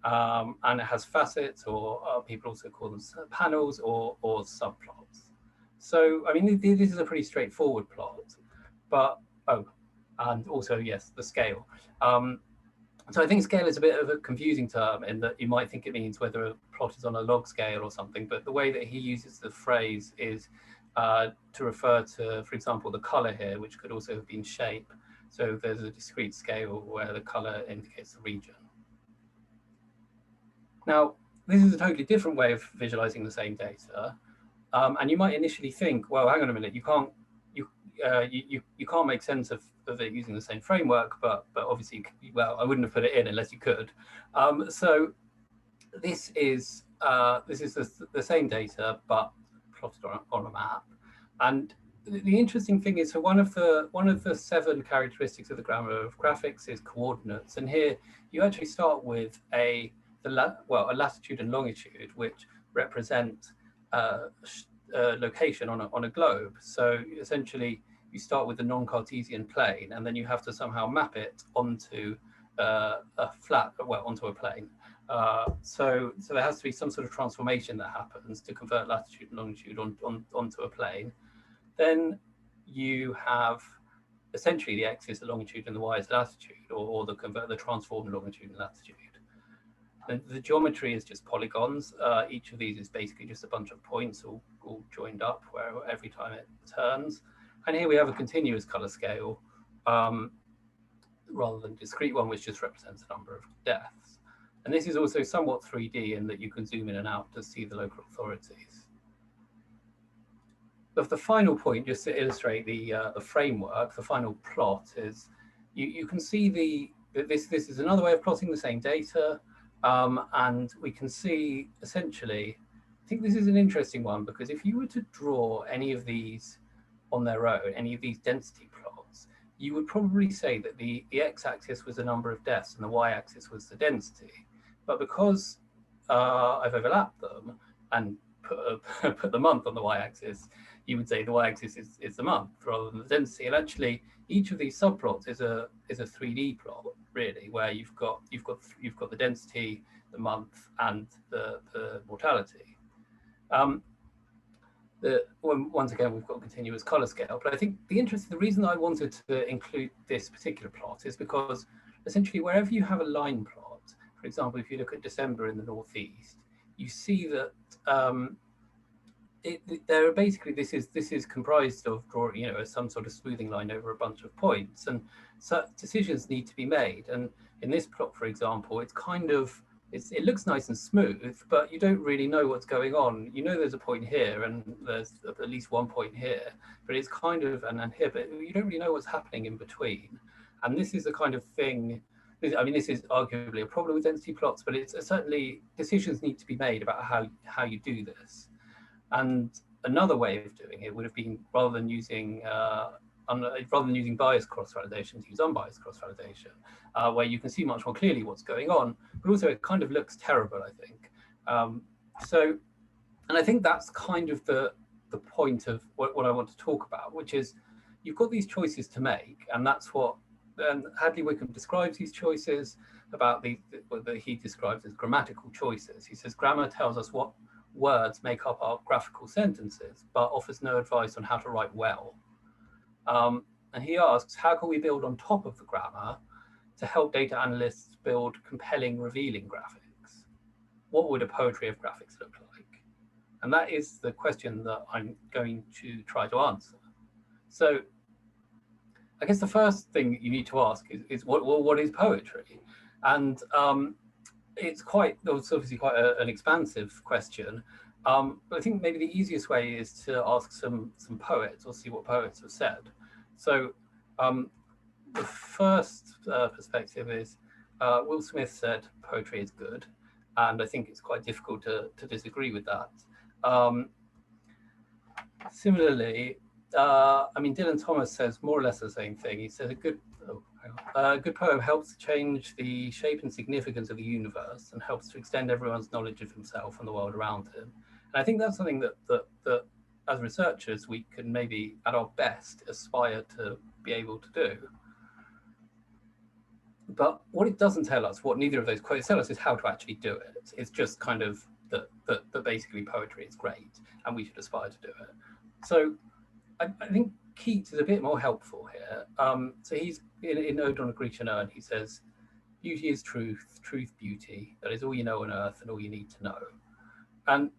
And it has facets, or people also call them panels or subplots. So, I mean, this is a pretty straightforward plot, but, and also, yes, the scale. So I think scale is a bit of a confusing term in that you might think it means whether a plot is on a log scale or something, but the way that he uses the phrase is to refer to, for example, the color here, which could also have been shape. So there's a discrete scale where the color indicates the region. Now, this is a totally different way of visualizing the same data. And you might initially think, well, hang on a minute, you can't make sense of it using the same framework, but obviously, well, I wouldn't have put it in unless you could. So this is the same data, but plotted on a map. And the interesting thing is, so one of the 7 characteristics of the grammar of graphics is coordinates, and here you actually start with a latitude and longitude, which represent location on a globe. So essentially, you start with the non-Cartesian plane, and then you have to somehow map it onto onto a plane. So there has to be some sort of transformation that happens to convert latitude and longitude onto a plane. Then you have essentially the x is the longitude and the y is the latitude, or the transformed longitude and latitude. The geometry is just polygons. Each of these is basically just a bunch of points all joined up where every time it turns. And here we have a continuous color scale rather than a discrete one, which just represents the number of deaths. And this is also somewhat 3D in that you can zoom in and out to see the local authorities. But the final point, just to illustrate the framework, the final plot is you can see this is another way of plotting the same data. And we can see essentially, I think this is an interesting one, because if you were to draw any of these on their own, any of these density plots, you would probably say that the x-axis was the number of deaths and the y-axis was the density. But because I've overlapped them and put the month on the y-axis, you would say the y-axis is the month rather than the density. And actually, each of these subplots is a 3D plot, really, where you've got the density, the month, and the mortality. Once again, we've got a continuous color scale. But I think the reason I wanted to include this particular plot is because essentially wherever you have a line plot, for example, if you look at December in the Northeast, you see that there are basically this is comprised of drawing, some sort of smoothing line over a bunch of points, and so decisions need to be made. And in this plot, for example, it's kind of it looks nice and smooth, but you don't really know what's going on. You know there's a point here and there's at least one point here, but it's kind of and here, but you don't really know what's happening in between. And this is the kind of thing. I mean, this is arguably a problem with density plots, but it's certainly decisions need to be made about how you do this. And another way of doing it would have been rather than using biased cross-validation, to use unbiased cross-validation, where you can see much more clearly what's going on, but also it kind of looks terrible, I think. And I think that's kind of the point of what I want to talk about, which is you've got these choices to make, and that's what Hadley Wickham describes these choices about what he describes as grammatical choices. He says grammar tells us what words make up our graphical sentences, but offers no advice on how to write well. And he asks, how can we build on top of the grammar to help data analysts build compelling, revealing graphics? What would a poetry of graphics look like? And that is the question that I'm going to try to answer. So I guess the first thing you need to ask is what is poetry? And it's obviously quite an expansive question. But I think maybe the easiest way is to ask some poets or see what poets have said. So the first perspective is Will Smith said poetry is good, and I think it's quite difficult to disagree with that. Similarly, I mean, Dylan Thomas says more or less the same thing. He says a good poem helps to change the shape and significance of the universe and helps to extend everyone's knowledge of himself and the world around him. And I think that's something that as researchers, we can maybe at our best aspire to be able to do. But what it doesn't tell us, what neither of those quotes tell us, is how to actually do it. It's just kind of that basically poetry is great and we should aspire to do it. So I think Keats is a bit more helpful here. So he's in Ode on a Grecian Urn, he says, beauty is truth, truth beauty. That is all you know on earth and all you need to know. And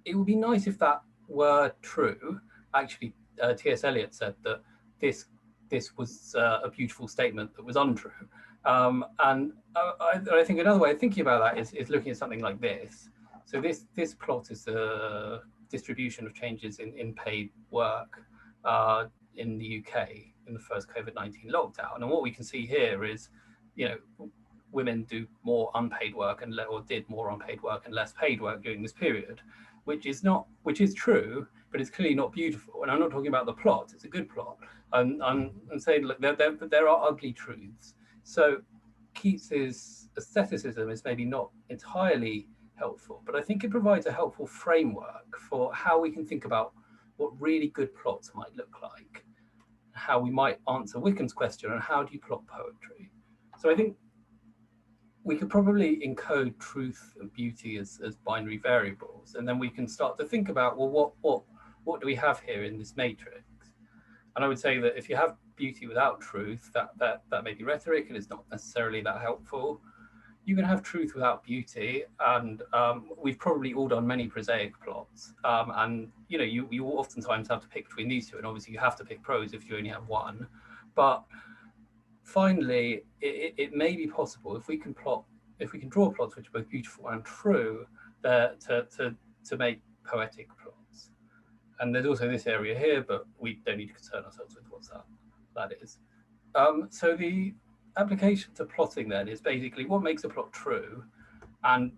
it would be nice if that were true. Actually, T.S. Eliot said that this was a beautiful statement that was untrue. And I think another way of thinking about that is looking at something like this. So this plot is the distribution of changes in paid work in the UK in the first COVID-19 lockdown. And what we can see here is, women do more unpaid work or did more unpaid work and less paid work during this period, which is true, but it's clearly not beautiful. And I'm not talking about the plot; it's a good plot. I'm saying, look, there are ugly truths. So Keats's aestheticism is maybe not entirely helpful, but I think it provides a helpful framework for how we can think about what really good plots might look like, how we might answer Wickham's question on how do you plot poetry. So I think we could probably encode truth and beauty as binary variables, and then we can start to think about, well, what do we have here in this matrix? And I would say that if you have beauty without truth, that may be rhetoric and it's not necessarily that helpful. You can have truth without beauty, and we've probably all done many prosaic plots, and you oftentimes have to pick between these two, and obviously you have to pick prose if you only have one. But finally, it may be possible if we can draw plots which are both beautiful and true, to make poetic plots. And there's also this area here, but we don't need to concern ourselves with what that is. So the application to plotting then is basically what makes a plot true and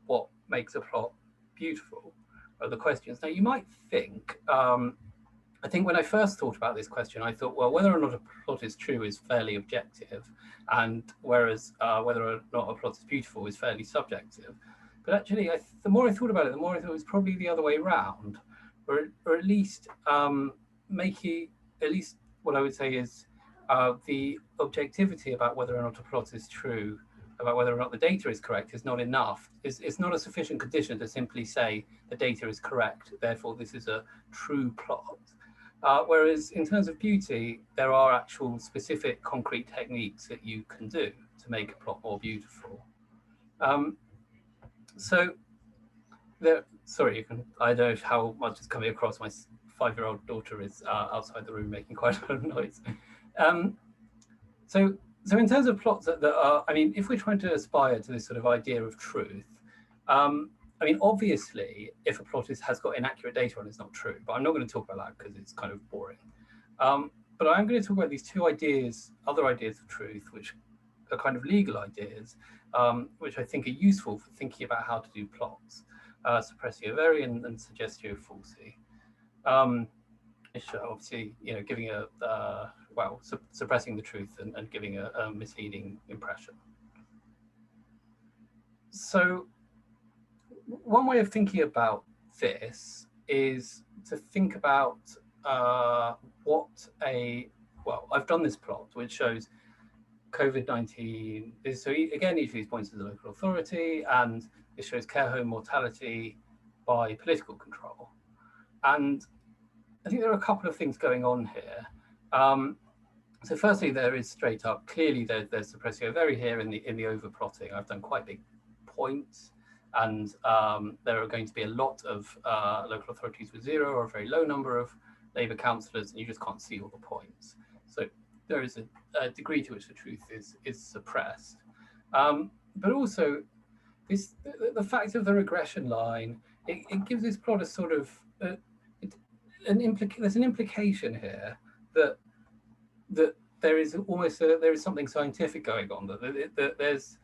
what makes a plot beautiful are the questions. Now you might think, I think when I first thought about this question, I thought, well, whether or not a plot is true is fairly objective, and whereas whether or not a plot is beautiful is fairly subjective. But actually, the more I thought about it, the more I thought it was probably the other way around, or at least what I would say is the objectivity about whether or not a plot is true, about whether or not the data is correct, is not enough. It's not a sufficient condition to simply say the data is correct, therefore this is a true plot. Whereas in terms of beauty, there are actual specific concrete techniques that you can do to make a plot more beautiful. I don't know how much is coming across. My 5-year-old daughter is outside the room making quite a lot of noise. So in terms of plots that are, if we're trying to aspire to this sort of idea of truth, obviously, if a plot has got inaccurate data on it, it's not true, but I'm not going to talk about that because it's kind of boring. But I'm going to talk about these two ideas, other ideas of truth, which are kind of legal ideas, which I think are useful for thinking about how to do plots, suppressio veri and suggestio falsi. Obviously, giving suppressing the truth and giving a misleading impression. So one way of thinking about this is to think about I've done this plot which shows COVID-19. So again, each of these points is a local authority, and it shows care home mortality by political control. And I think there are a couple of things going on here. So firstly, there is straight up, clearly there's suppressio veri here in the overplotting. I've done quite big points, and there are going to be a lot of local authorities with 0 or a very low number of Labour councillors, and you just can't see all the points. So there is a degree to which the truth is suppressed. But also, the fact of the regression line, it gives this plot a sort of, there's an implication here that there is something scientific going on, that there's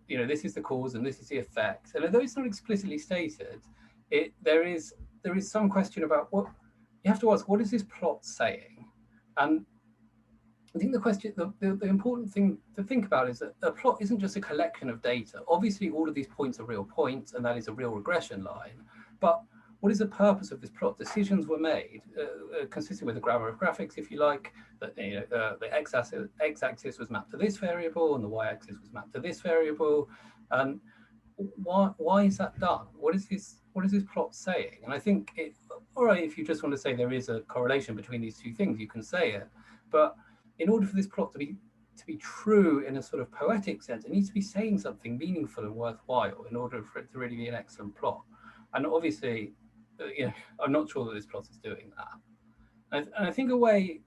this is the cause and this is the effect. And although it's not explicitly stated, there is some question about what you have to ask. What is this plot saying? And I think the important thing to think about is that a plot isn't just a collection of data. Obviously, all of these points are real points, and that is a real regression line. But what is the purpose of this plot? Decisions were made, consistent with the grammar of graphics, if you like, that the x-axis was mapped to this variable and the y-axis was mapped to this variable. And why is that done? What is this plot saying? And I think all right, if you just want to say there is a correlation between these two things, you can say it. But in order for this plot to be to be true in a sort of poetic sense, it needs to be saying something meaningful and worthwhile in order for it to really be an excellent plot. And obviously, you know, I'm not sure that this plot is doing that. And I think a way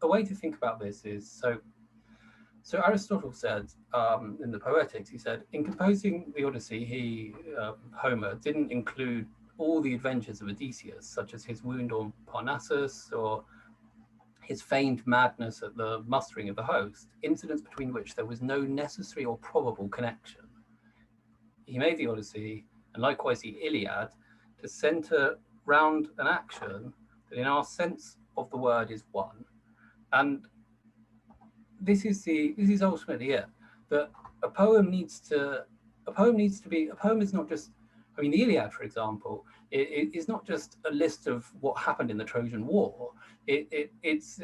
to think about this is, so Aristotle said in the Poetics, he said, in composing the Odyssey, Homer didn't include all the adventures of Odysseus, such as his wound on Parnassus or his feigned madness at the mustering of the host, incidents between which there was no necessary or probable connection. He made the Odyssey, and likewise the Iliad, to center round an action that in our sense of the word is one. And this is ultimately it, that a poem is not just, I mean, the Iliad, for example, it is not just a list of what happened in the Trojan War. It's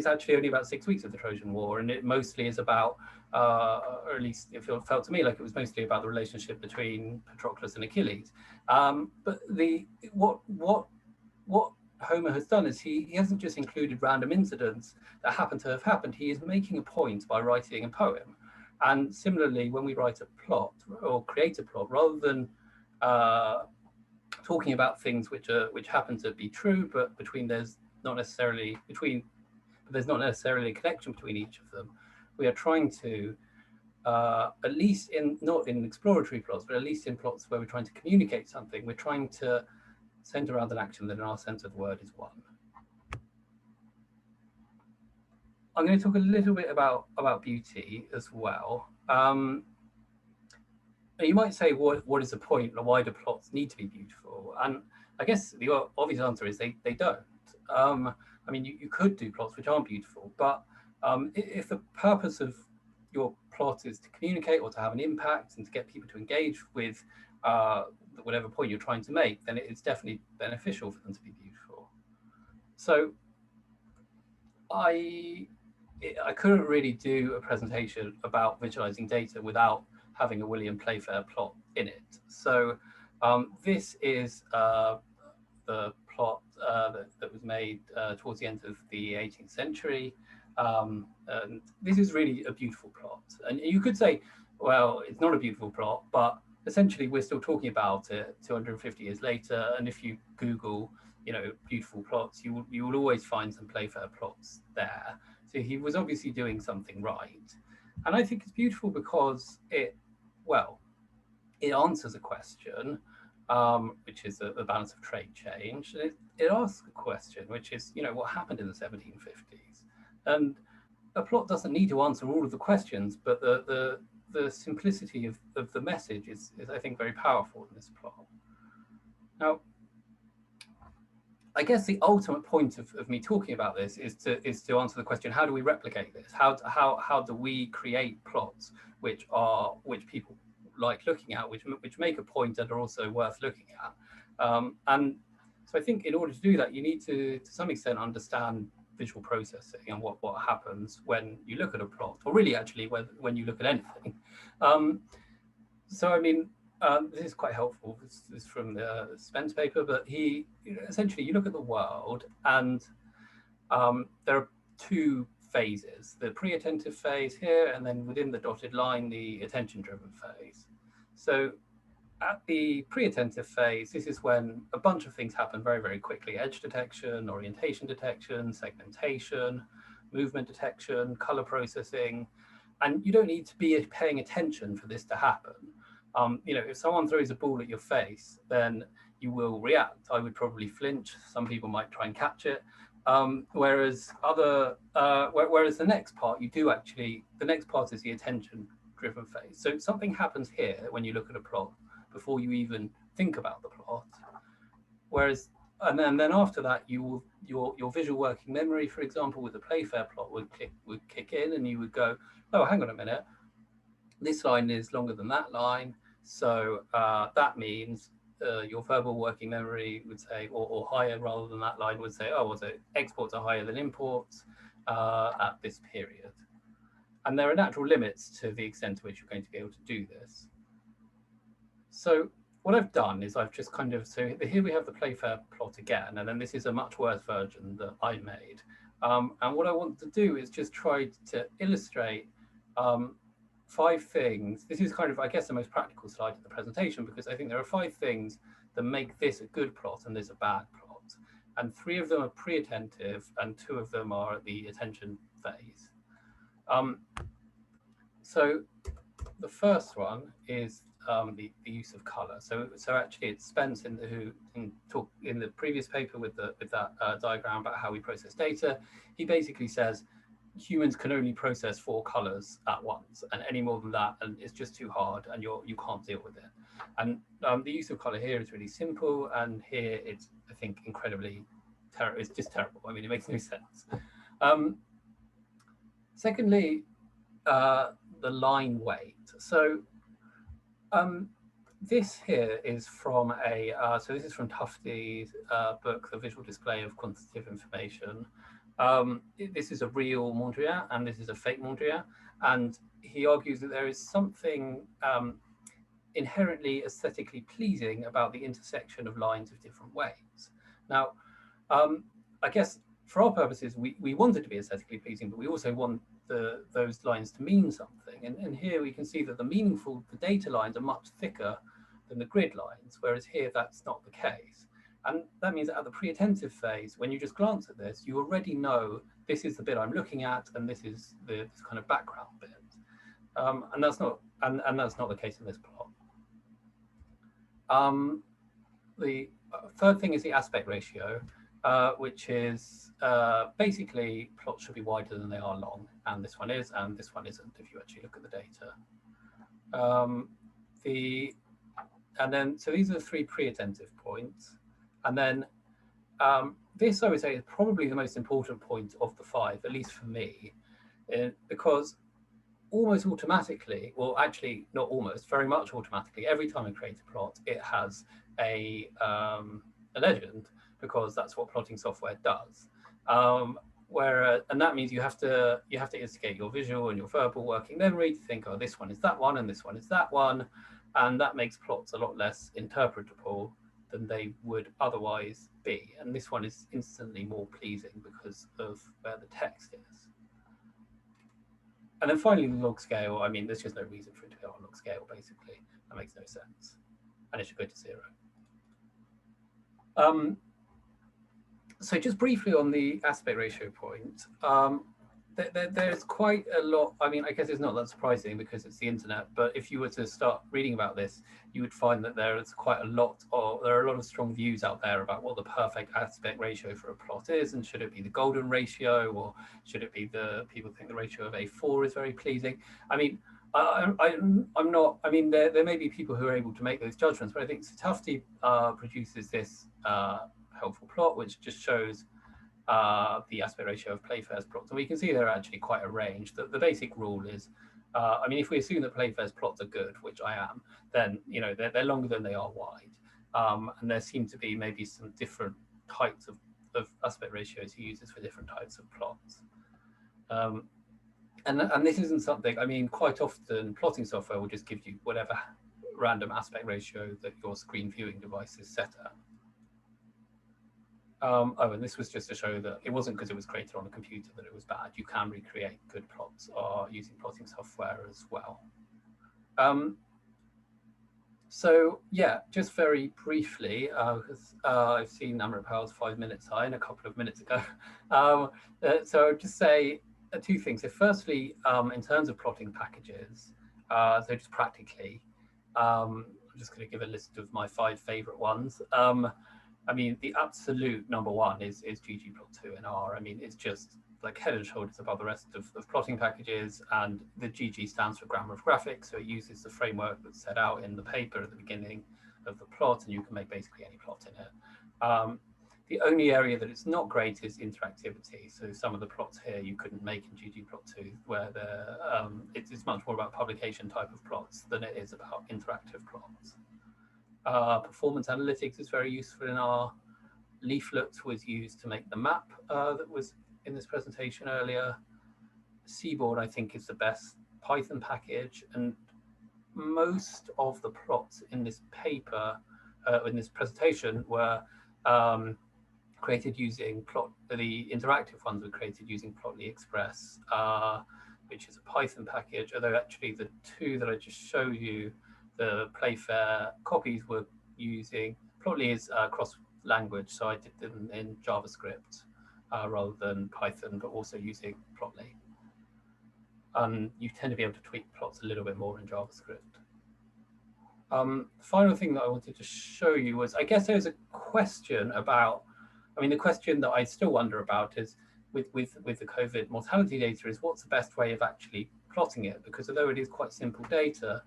actually only about 6 weeks of the Trojan War, and it mostly is about, or at least it felt to me like it was mostly about the relationship between Patroclus and Achilles. But what Homer has done is he hasn't just included random incidents that happen to have happened. He is making a point by writing a poem. And similarly, when we write a plot or create a plot, rather than talking about things which happen to be true, but there's not necessarily a connection between each of them, we are trying to, at least not in exploratory plots, but at least in plots where we're trying to communicate something, we're trying to center around an action that in our sense of the word is one. I'm going to talk a little bit about beauty as well. You might say, what is the point? Why do plots need to be beautiful? And I guess the obvious answer is they don't. I mean, you could do plots which aren't beautiful, but if the purpose of your plot is to communicate or to have an impact and to get people to engage with whatever point you're trying to make, then it's definitely beneficial for them to be beautiful. So I couldn't really do a presentation about visualizing data without having a William Playfair plot in it. So this is the plot that was made towards the end of the 18th century. And this is really a beautiful plot. And you could say, well, it's not a beautiful plot, but essentially we're still talking about it 250 years later. And if you Google, beautiful plots, you will always find some Playfair plots there. So he was obviously doing something right. And I think it's beautiful because it answers a question, which is the balance of trade change. And it asks a question, which is, what happened in the 1750s? And a plot doesn't need to answer all of the questions, but the simplicity of the message is I think, very powerful in this plot. Now, I guess the ultimate point of me talking about this is to answer the question: how do we replicate this? How do we create plots which people like looking at, which make a point and are also worth looking at? And so I think in order to do that, you need to some extent understand visual processing and what happens when you look at a plot, or really actually when you look at anything. So I mean, this is quite helpful. This is from the Spence paper, but essentially you look at the world, and there are two phases: the pre-attentive phase here, and then within the dotted line, the attention-driven phase. So at the pre-attentive phase, this is when a bunch of things happen very, very quickly: edge detection, orientation detection, segmentation, movement detection, color processing, and you don't need to be paying attention for this to happen. If someone throws a ball at your face, then you will react. I would probably flinch. Some people might try and catch it. Whereas the next part, the next part is the attention-driven phase. So something happens here when you look at a plot before you even think about the plot. And then after that, your visual working memory, for example, with the Playfair plot would kick in, and you would go, oh, hang on a minute, this line is longer than that line, so that means your verbal working memory would say, or higher rather than that line would say, oh, well, so exports are higher than imports at this period. And there are natural limits to the extent to which you're going to be able to do this. So what I've done is I've just so here we have the Playfair plot again, and then this is a much worse version that I made, And what I want to do is just try to illustrate 5 things. This is kind of, I guess, the most practical slide of the presentation, because I think there are 5 things that make this a good plot and this a bad plot. And 3 of them are pre-attentive and 2 of them are at the attention phase. So the first one is the use of color. So actually it's Spence in the previous paper with that diagram about how we process data. He basically says humans can only process 4 colors at once, and any more than that, and it's just too hard, and you can't deal with it. And the use of color here is really simple, and here it's, I think, incredibly terrible. It's just terrible. I mean, it makes no sense. Secondly, the line weight. So this here is from so this is from Tufte's book, The Visual Display of Quantitative Information. This is a real Mondrian and this is a fake Mondrian. And he argues that there is something inherently aesthetically pleasing about the intersection of lines of different ways. Now, I guess for our purposes, we want it to be aesthetically pleasing, but we also want those lines to mean something. And here we can see that the data lines are much thicker than the grid lines, whereas here that's not the case. And that means that at the pre-attentive phase, when you just glance at this, you already know this is the bit I'm looking at, and this is this kind of background bit. And that's not the case in this plot. The third thing is the aspect ratio, which is basically plots should be wider than they are long, and this one is, and this one isn't if you actually look at the data. So these are the 3 pre-attentive points, and then this I would say is probably the most important point of the 5, at least for me, because almost automatically, well, actually not almost, very much automatically, every time I create a plot, it has a legend, because that's what plotting software does. And that means you have to instigate your visual and your verbal working memory to think, oh, this one is that one and this one is that one, and that makes plots a lot less interpretable than they would otherwise be. And this one is instantly more pleasing because of where the text is. And then finally, the log scale. I mean, there's just no reason for it to go on log scale, basically. That makes no sense. And it should go to 0. So just briefly on the aspect ratio point, there's quite a lot. I mean, I guess it's not that surprising because it's the internet, but if you were to start reading about this, you would find that there are a lot of strong views out there about what the perfect aspect ratio for a plot is, and should it be the golden ratio, or should it be people think the ratio of A4 is very pleasing. I mean, I'm not, I mean, there may be people who are able to make those judgments, but I think Tufte produces this helpful plot, which just shows the aspect ratio of Playfair's plots. And we can see there are actually quite a range. The basic rule is, I mean, if we assume that Playfair's plots are good, which I am, then, you know, they're longer than they are wide. And there seem to be maybe some different types of aspect ratios he uses for different types of plots. And this isn't something, I mean, quite often plotting software will just give you whatever random aspect ratio that your screen viewing device is set at. And this was just to show that it wasn't because it was created on a computer that it was bad. You can recreate good plots using plotting software as well. So yeah, just very briefly, because I've seen Amrit Powell's 5 minutes high and a couple of minutes ago. So I'll just say 2 things. So firstly, in terms of plotting packages, so just practically, I'm just going to give a list of my 5 favorite ones. I mean, the absolute #1 is ggplot2 in R. I mean, it's just like head and shoulders above the rest of plotting packages, and the GG stands for grammar of graphics, so it uses the framework that's set out in the paper at the beginning of the plot, and you can make basically any plot in it. The only area that it's not great is interactivity. So some of the plots here you couldn't make in ggplot2, where it's much more about publication type of plots than it is about interactive plots. Performance analytics is very useful in R. Leaflet was used to make the map that was in this presentation earlier. Seaboard, I think, is the best Python package, and most of the plots in this paper, in this presentation, were created using the interactive ones were created using Plotly Express, which is a Python package, although actually the two that I just showed you, the Playfair copies, were using, Plotly is cross-language, so I did them in JavaScript rather than Python, but also using Plotly. You tend to be able to tweak plots a little bit more in JavaScript. The final thing that I wanted to show you was, I guess there's a question about, I mean, the question that I still wonder about is, with the COVID mortality data, is what's the best way of actually plotting it? Because although it is quite simple data,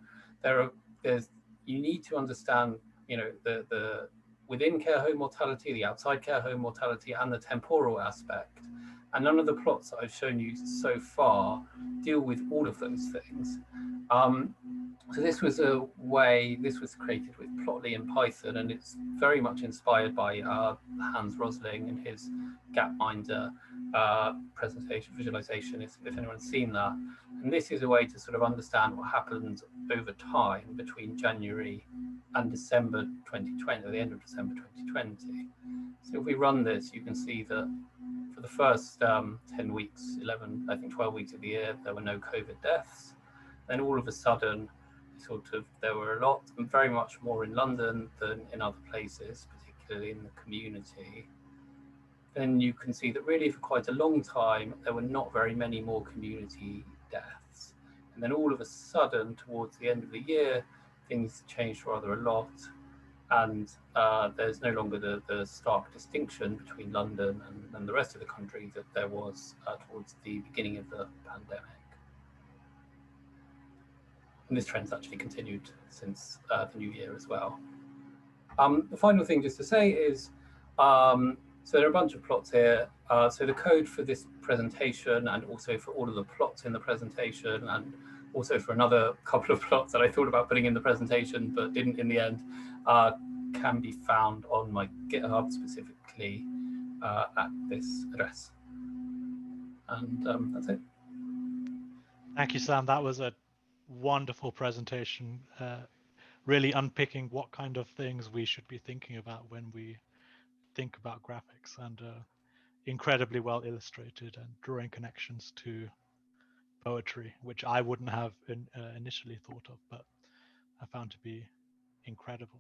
you need to understand, you know, the within care home mortality, the outside care home mortality, and the temporal aspect. And none of the plots that I've shown you so far deal with all of those things. So this was created with Plotly and Python, and it's very much inspired by Hans Rosling and his Gapminder presentation, visualization, if anyone's seen that. And this is a way to sort of understand what happened over time between January and December 2020, or the end of December 2020. So if we run this, you can see that for the first 10 weeks, 11, I think 12 weeks of the year, there were no COVID deaths. Then all of a sudden, there were a lot, and very much more in London than in other places, particularly in the community. Then you can see that really for quite a long time, there were not very many more community deaths. And then all of a sudden, towards the end of the year, things changed rather a lot. And there's no longer the stark distinction between London and the rest of the country that there was towards the beginning of the pandemic. And this trend's actually continued since the new year as well. The final thing just to say is, so there are a bunch of plots here. So the code for this presentation, and also for all of the plots in the presentation, and also for another couple of plots that I thought about putting in the presentation but didn't in the end, can be found on my GitHub, specifically at this address. And that's it. Thank you, Sam. That was a wonderful presentation, really unpicking what kind of things we should be thinking about when we think about graphics, and incredibly well illustrated and drawing connections to poetry, which I wouldn't have initially thought of, but I found to be incredible.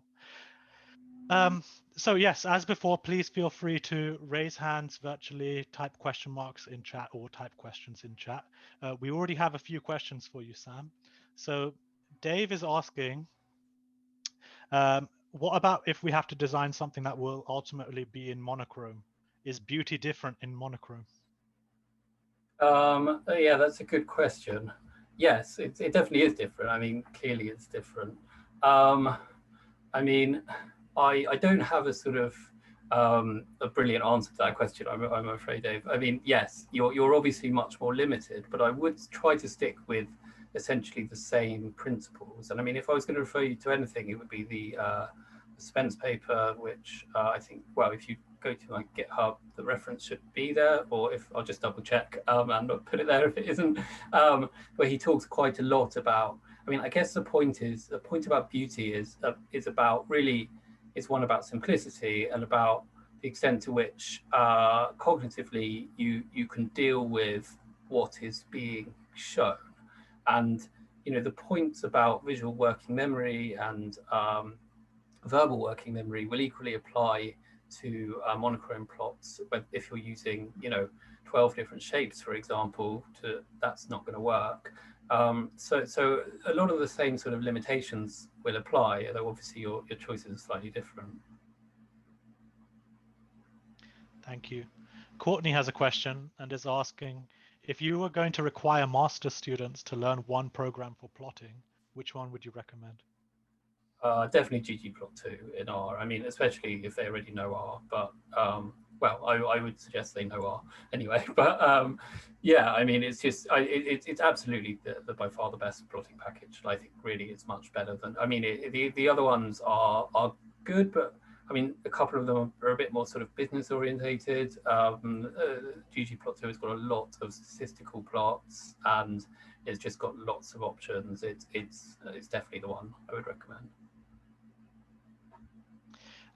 So yes, as before, please feel free to raise hands virtually, type question marks in chat, or type questions in chat. We already have a few questions for you, Sam. So Dave is asking, what about if we have to design something that will ultimately be in monochrome? Is beauty different in monochrome? Yeah, that's a good question. Yes, it definitely is different. I mean, clearly it's different. I mean, I don't have a sort of a brilliant answer to that question, I'm afraid, Dave. I mean, yes, you're obviously much more limited, but I would try to stick with essentially the same principles. And I mean, if I was going to refer you to anything, it would be the Spence paper, which I think, well, if you go to my GitHub, the reference should be there, or if I'll just double check and put it there if it isn't, where he talks quite a lot about, I mean, I guess the point about beauty is about really, it's one about simplicity and about the extent to which cognitively you can deal with what is being shown. And, you know, the points about visual working memory and verbal working memory will equally apply to monochrome plots. But if you're using, you know, 12 different shapes, for example, that's not going to work. So a lot of the same sort of limitations will apply, although obviously your choices are slightly different. Thank you. Courtney has a question and is asking, if you were going to require master students to learn one program for plotting, which one would you recommend? Definitely ggplot2 in R. I mean, especially if they already know R, but well, I would suggest they know R anyway. But yeah, I mean, it's just it's absolutely by far the best plotting package. I think really it's much better than, I mean, the other ones are good, but I mean, a couple of them are a bit more sort of business orientated. ggplot2 has got a lot of statistical plots, and it's just got lots of options. It's definitely the one I would recommend.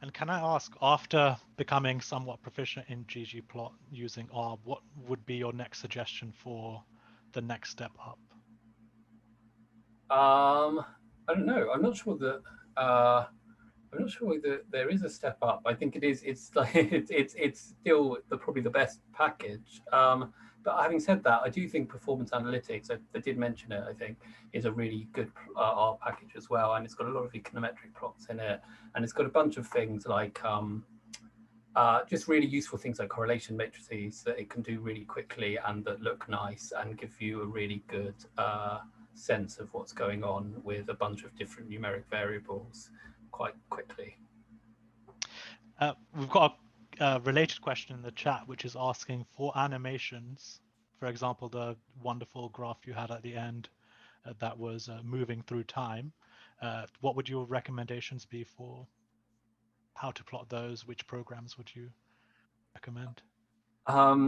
And can I ask, after becoming somewhat proficient in ggplot using R, what would be your next suggestion for the next step up? I don't know. I'm not sure that there is a step up. I think it is. It's like it's still probably the best package. But having said that, I do think performance analytics, I did mention it, I think, is a really good R package as well, and it's got a lot of econometric plots in it, and it's got a bunch of things like just really useful things like correlation matrices that it can do really quickly and that look nice and give you a really good sense of what's going on with a bunch of different numeric variables quite quickly. We've got a related question in the chat, which is asking for animations, for example, the wonderful graph you had at the end that was moving through time. What would your recommendations be for how to plot those? Which programs would you recommend?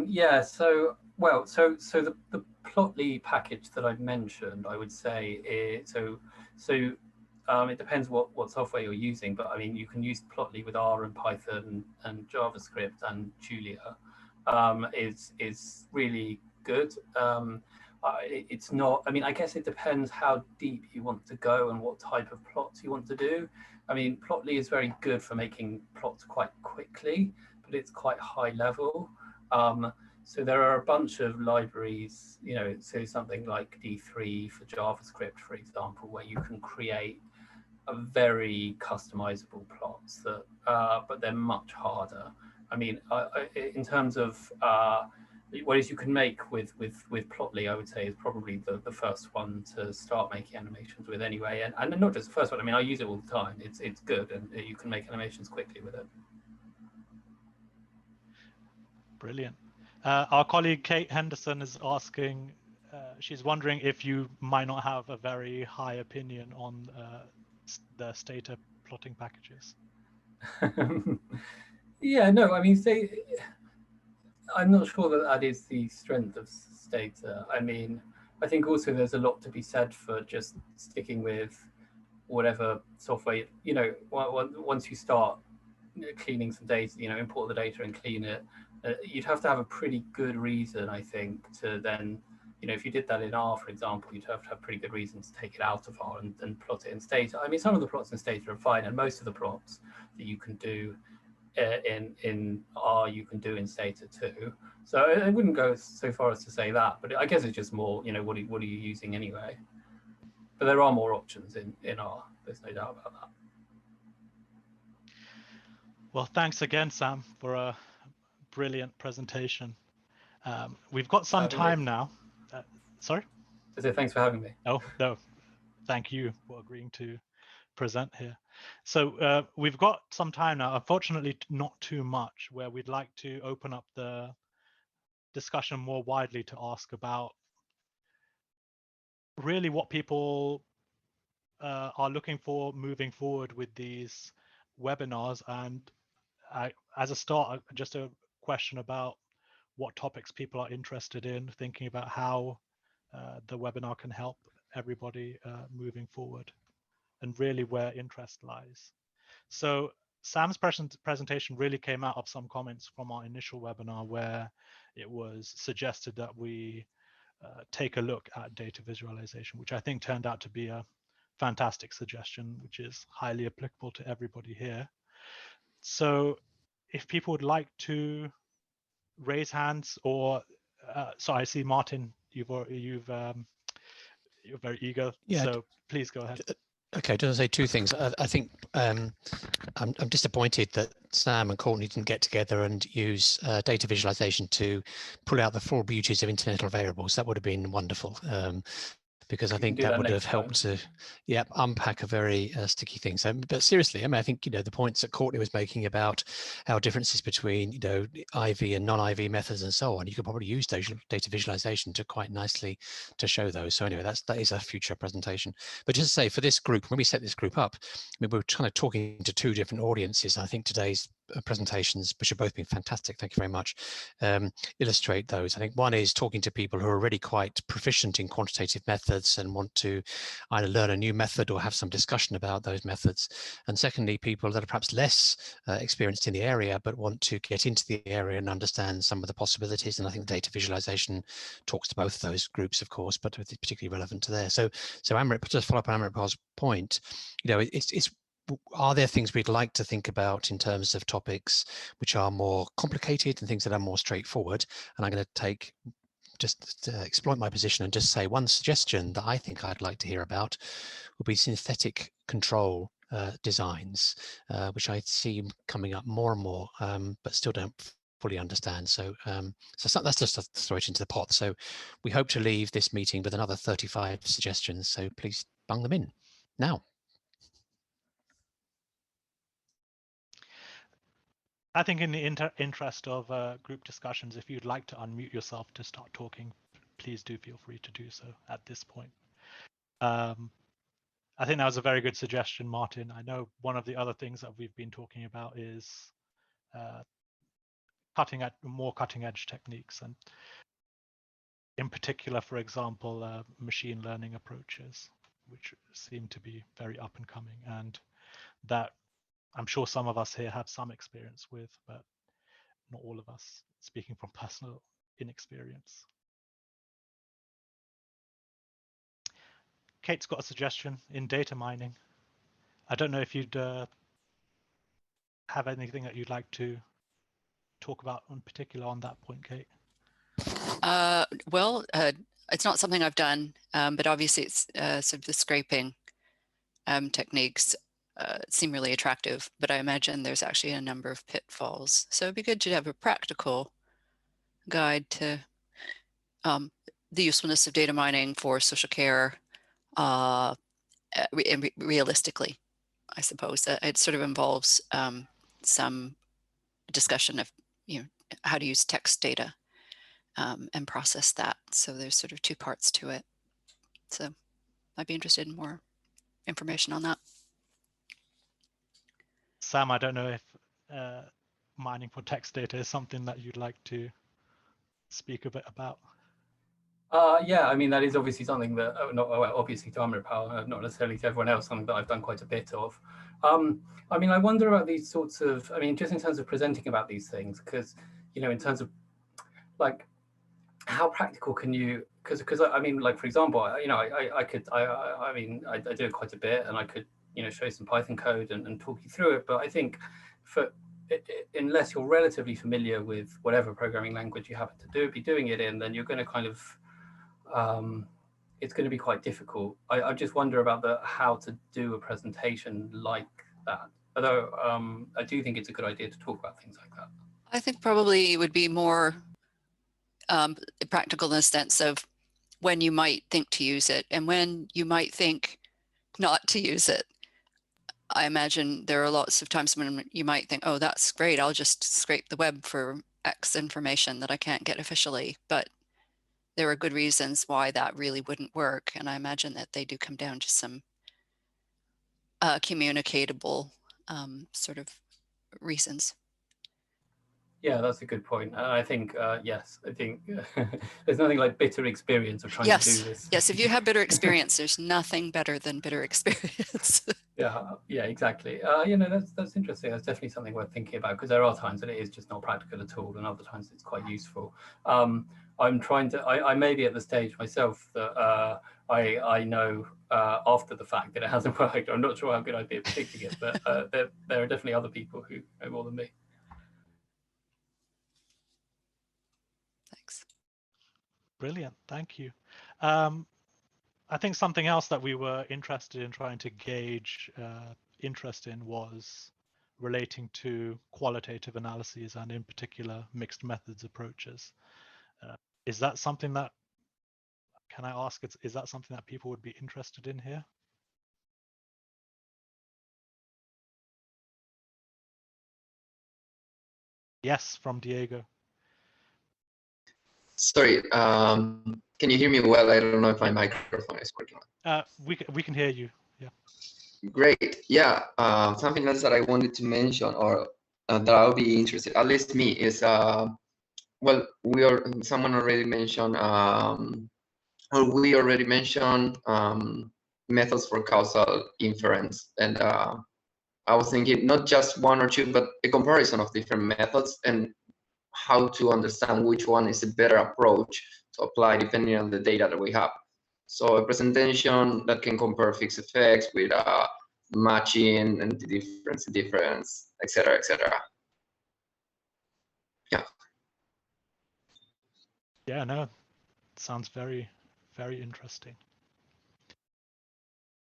Yeah, so the Plotly package that I've mentioned, I would say it depends what software you're using, but I mean you can use Plotly with R and Python and JavaScript and Julia. Is really good. It's not. I mean, I guess it depends how deep you want to go and what type of plots you want to do. I mean, Plotly is very good for making plots quite quickly, but it's quite high level. So there are a bunch of libraries, you know, so something like D3 for JavaScript, for example, where you can create a very customizable plots that, but they're much harder. I mean, in terms of what you can make with Plotly, I would say is probably the first one to start making animations with anyway, and not just the first one. I mean, I use it all the time. It's good, and you can make animations quickly with it. Brilliant. Our colleague Kate Henderson is asking, she's wondering if you might not have a very high opinion on the Stata plotting packages. Yeah, no, I mean, I'm not sure that is the strength of Stata. I mean, I think also there's a lot to be said for just sticking with whatever software, you know, once you start cleaning some data, you know, import the data and clean it, you'd have to have a pretty good reason, I think, to then, you know, if you did that in R, for example, you'd have to have pretty good reasons to take it out of R and plot it in Stata. I mean, some of the plots in Stata are fine, and most of the plots that you can do in R, you can do in Stata too. So I wouldn't go so far as to say that, but I guess it's just more, you know, what are you using anyway? But there are more options in R. There's no doubt about that. Well, thanks again, Sam, for a brilliant presentation. We've got some time now. Sorry? I said thanks for having me. Oh, no. Thank you for agreeing to present here. So we've got some time now, unfortunately not too much, where we'd like to open up the discussion more widely to ask about really what people are looking for moving forward with these webinars. And as a start, just a question about what topics people are interested in, thinking about how the webinar can help everybody moving forward, and really where interest lies. So Sam's presentation really came out of some comments from our initial webinar where it was suggested that we take a look at data visualization, which I think turned out to be a fantastic suggestion, which is highly applicable to everybody here. So if people would like to raise hands, or so I see Martin, you're very eager. Yeah. So please go ahead. Okay, just to say two things. I think I'm disappointed that Sam and Courtney didn't get together and use data visualization to pull out the full beauties of interdimensional variables. That would have been wonderful. Because I think that would have helped to, unpack a very sticky thing. So, but seriously, I mean, I think, you know, the points that Courtney was making about how differences between, you know, IV and non-IV methods and so on, you could probably use data visualization to quite nicely to show those. So anyway, that is a future presentation. But just to say, for this group, when we set this group up, I mean, we're kind of talking to two different audiences. I think today's presentations, which have both been fantastic, thank you very much, illustrate those. I think one is talking to people who are already quite proficient in quantitative methods and want to either learn a new method or have some discussion about those methods. And secondly, people that are perhaps less experienced in the area but want to get into the area and understand some of the possibilities. And I think data visualization talks to both of those groups, of course, but it's particularly relevant to there. So Amrit, just follow up on Amrit's point, are there things we'd like to think about in terms of topics which are more complicated and things that are more straightforward? And I'm going to exploit my position and just say one suggestion that I think I'd like to hear about would be synthetic control designs, which I see coming up more and more, but still don't fully understand. So, that's just to throw it into the pot. So we hope to leave this meeting with another 35 suggestions. So please bung them in now. I think in the interest of group discussions, if you'd like to unmute yourself to start talking, please do feel free to do so at this point. I think that was a very good suggestion, Martin. I know one of the other things that we've been talking about is more cutting edge techniques, and in particular, for example, machine learning approaches, which seem to be very up and coming, and that I'm sure some of us here have some experience with, but not all of us, speaking from personal inexperience. Kate's got a suggestion in data mining. I don't know if you'd have anything that you'd like to talk about in particular on that point, Kate. Well, it's not something I've done, but obviously it's sort of the scraping techniques seem really attractive, but I imagine there's actually a number of pitfalls. So it'd be good to have a practical guide to the usefulness of data mining for social care, realistically, I suppose. It sort of involves some discussion of how to use text data and process that. So there's sort of two parts to it. So I'd be interested in more information on that. Sam, I don't know if mining for text data is something that you'd like to speak a bit about. Yeah, I mean, that is obviously something that, obviously to Amrit, not necessarily to everyone else, something that I've done quite a bit of. I mean, I wonder about these sorts of, I mean, just in terms of presenting about these things, because, in terms of like, how practical can you, because I mean, like, for example, I mean, I do it quite a bit, and I could, show some Python code and talk you through it. But I think unless you're relatively familiar with whatever programming language you happen to be doing it in, then you're going to kind of, it's going to be quite difficult. I just wonder about how to do a presentation like that. Although I do think it's a good idea to talk about things like that. I think probably it would be more practical in the sense of when you might think to use it and when you might think not to use it. I imagine there are lots of times when you might think, oh, that's great, I'll just scrape the web for X information that I can't get officially. But there are good reasons why that really wouldn't work. And I imagine that they do come down to some communicatable sort of reasons. Yeah, that's a good point. I think, yes, I think there's nothing like bitter experience of trying to do this. Yes, if you have bitter experience, there's nothing better than bitter experience. Yeah, exactly. That's interesting. That's definitely something worth thinking about, because there are times that it is just not practical at all, and other times it's quite useful. I'm trying to, I may be at the stage myself that I know after the fact that it hasn't worked. I'm not sure how good I'd be at predicting it, but there are definitely other people who know more than me. Thanks. Brilliant, thank you. I think something else that we were interested in trying to gauge interest in was relating to qualitative analyses, and in particular mixed methods approaches. Is that something that, can I ask, is that something that people would be interested in here? Yes, from Diego. Sorry, can you hear me well? I don't know if my microphone is working. We can hear you. Yeah. Great. Yeah. Something else that I wanted to mention, or that I'll be interested, at least me, is well, someone already mentioned, or we already mentioned methods for causal inference, and I was thinking not just one or two, but a comparison of different methods and how to understand which one is a better approach to apply depending on the data that we have. So a presentation that can compare fixed effects with matching and the difference, etc., etc. Yeah. Yeah, no, it sounds very, very interesting.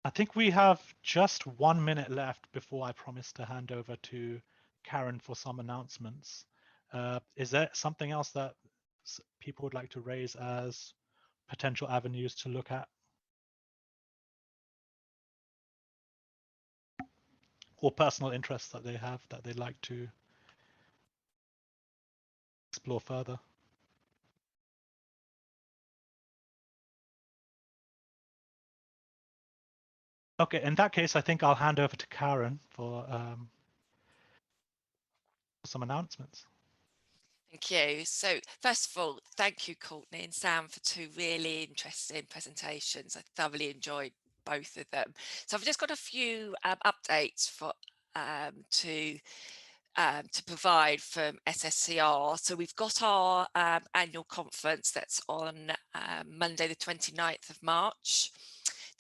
I think we have just 1 minute left before I promise to hand over to Karen for some announcements. Is there something else that people would like to raise as potential avenues to look at? Or personal interests that they have that they'd like to explore further? Okay, in that case, I think I'll hand over to Karen for some announcements. Thank you. So first of all, thank you, Courtney and Sam, for two really interesting presentations. I thoroughly enjoyed both of them. So I've just got a few updates for to provide from SSCR. So we've got our annual conference that's on Monday, the 29th of March.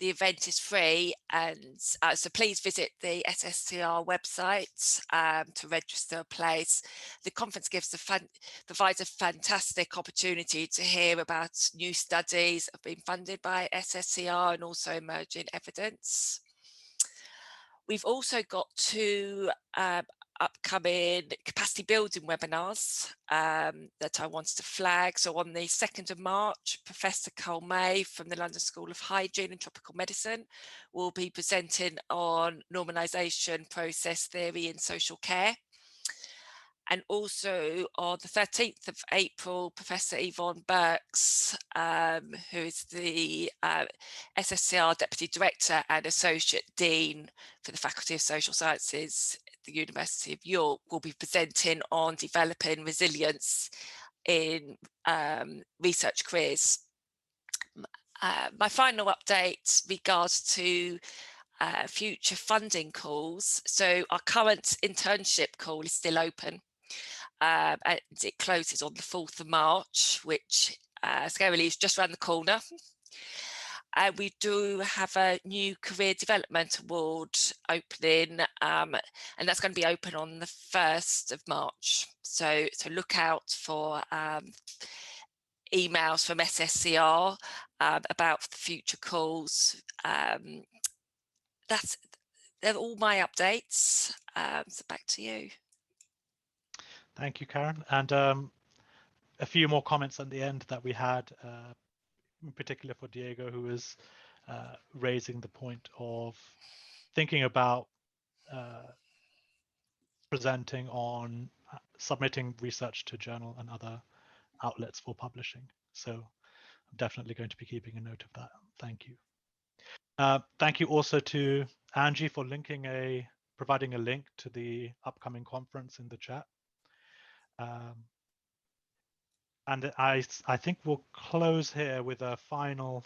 The event is free, and so please visit the SSCR website to register a place. The conference provides a fantastic opportunity to hear about new studies that have been funded by SSCR and also emerging evidence. We've also got two upcoming capacity building webinars that I wanted to flag. So on the 2nd of March, Professor Cole May from the London School of Hygiene and Tropical Medicine will be presenting on normalisation process theory in social care. And also on the 13th of April, Professor Yvonne Burks, who is the SSCR Deputy Director and Associate Dean for the Faculty of Social Sciences at the University of York, will be presenting on developing resilience in research careers. My final update regards to future funding calls. So our current internship call is still open. And it closes on the 4th of March, which scarily is just around the corner. We do have a new Career Development Award opening, and that's going to be open on the 1st of March. So look out for emails from SSCR about the future calls. They're all my updates. So back to you. Thank you, Karen. And a few more comments at the end that we had, in particular for Diego, who was raising the point of thinking about presenting on submitting research to journal and other outlets for publishing. So I'm definitely going to be keeping a note of that. Thank you. Thank you also to Angie for providing a link to the upcoming conference in the chat. And I think we'll close here with a final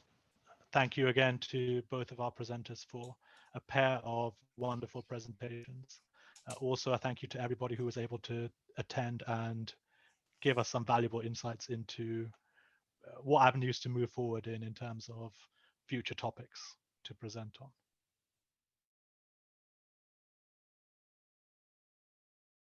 thank you again to both of our presenters for a pair of wonderful presentations. Also, a thank you to everybody who was able to attend and give us some valuable insights into what avenues to move forward in terms of future topics to present on.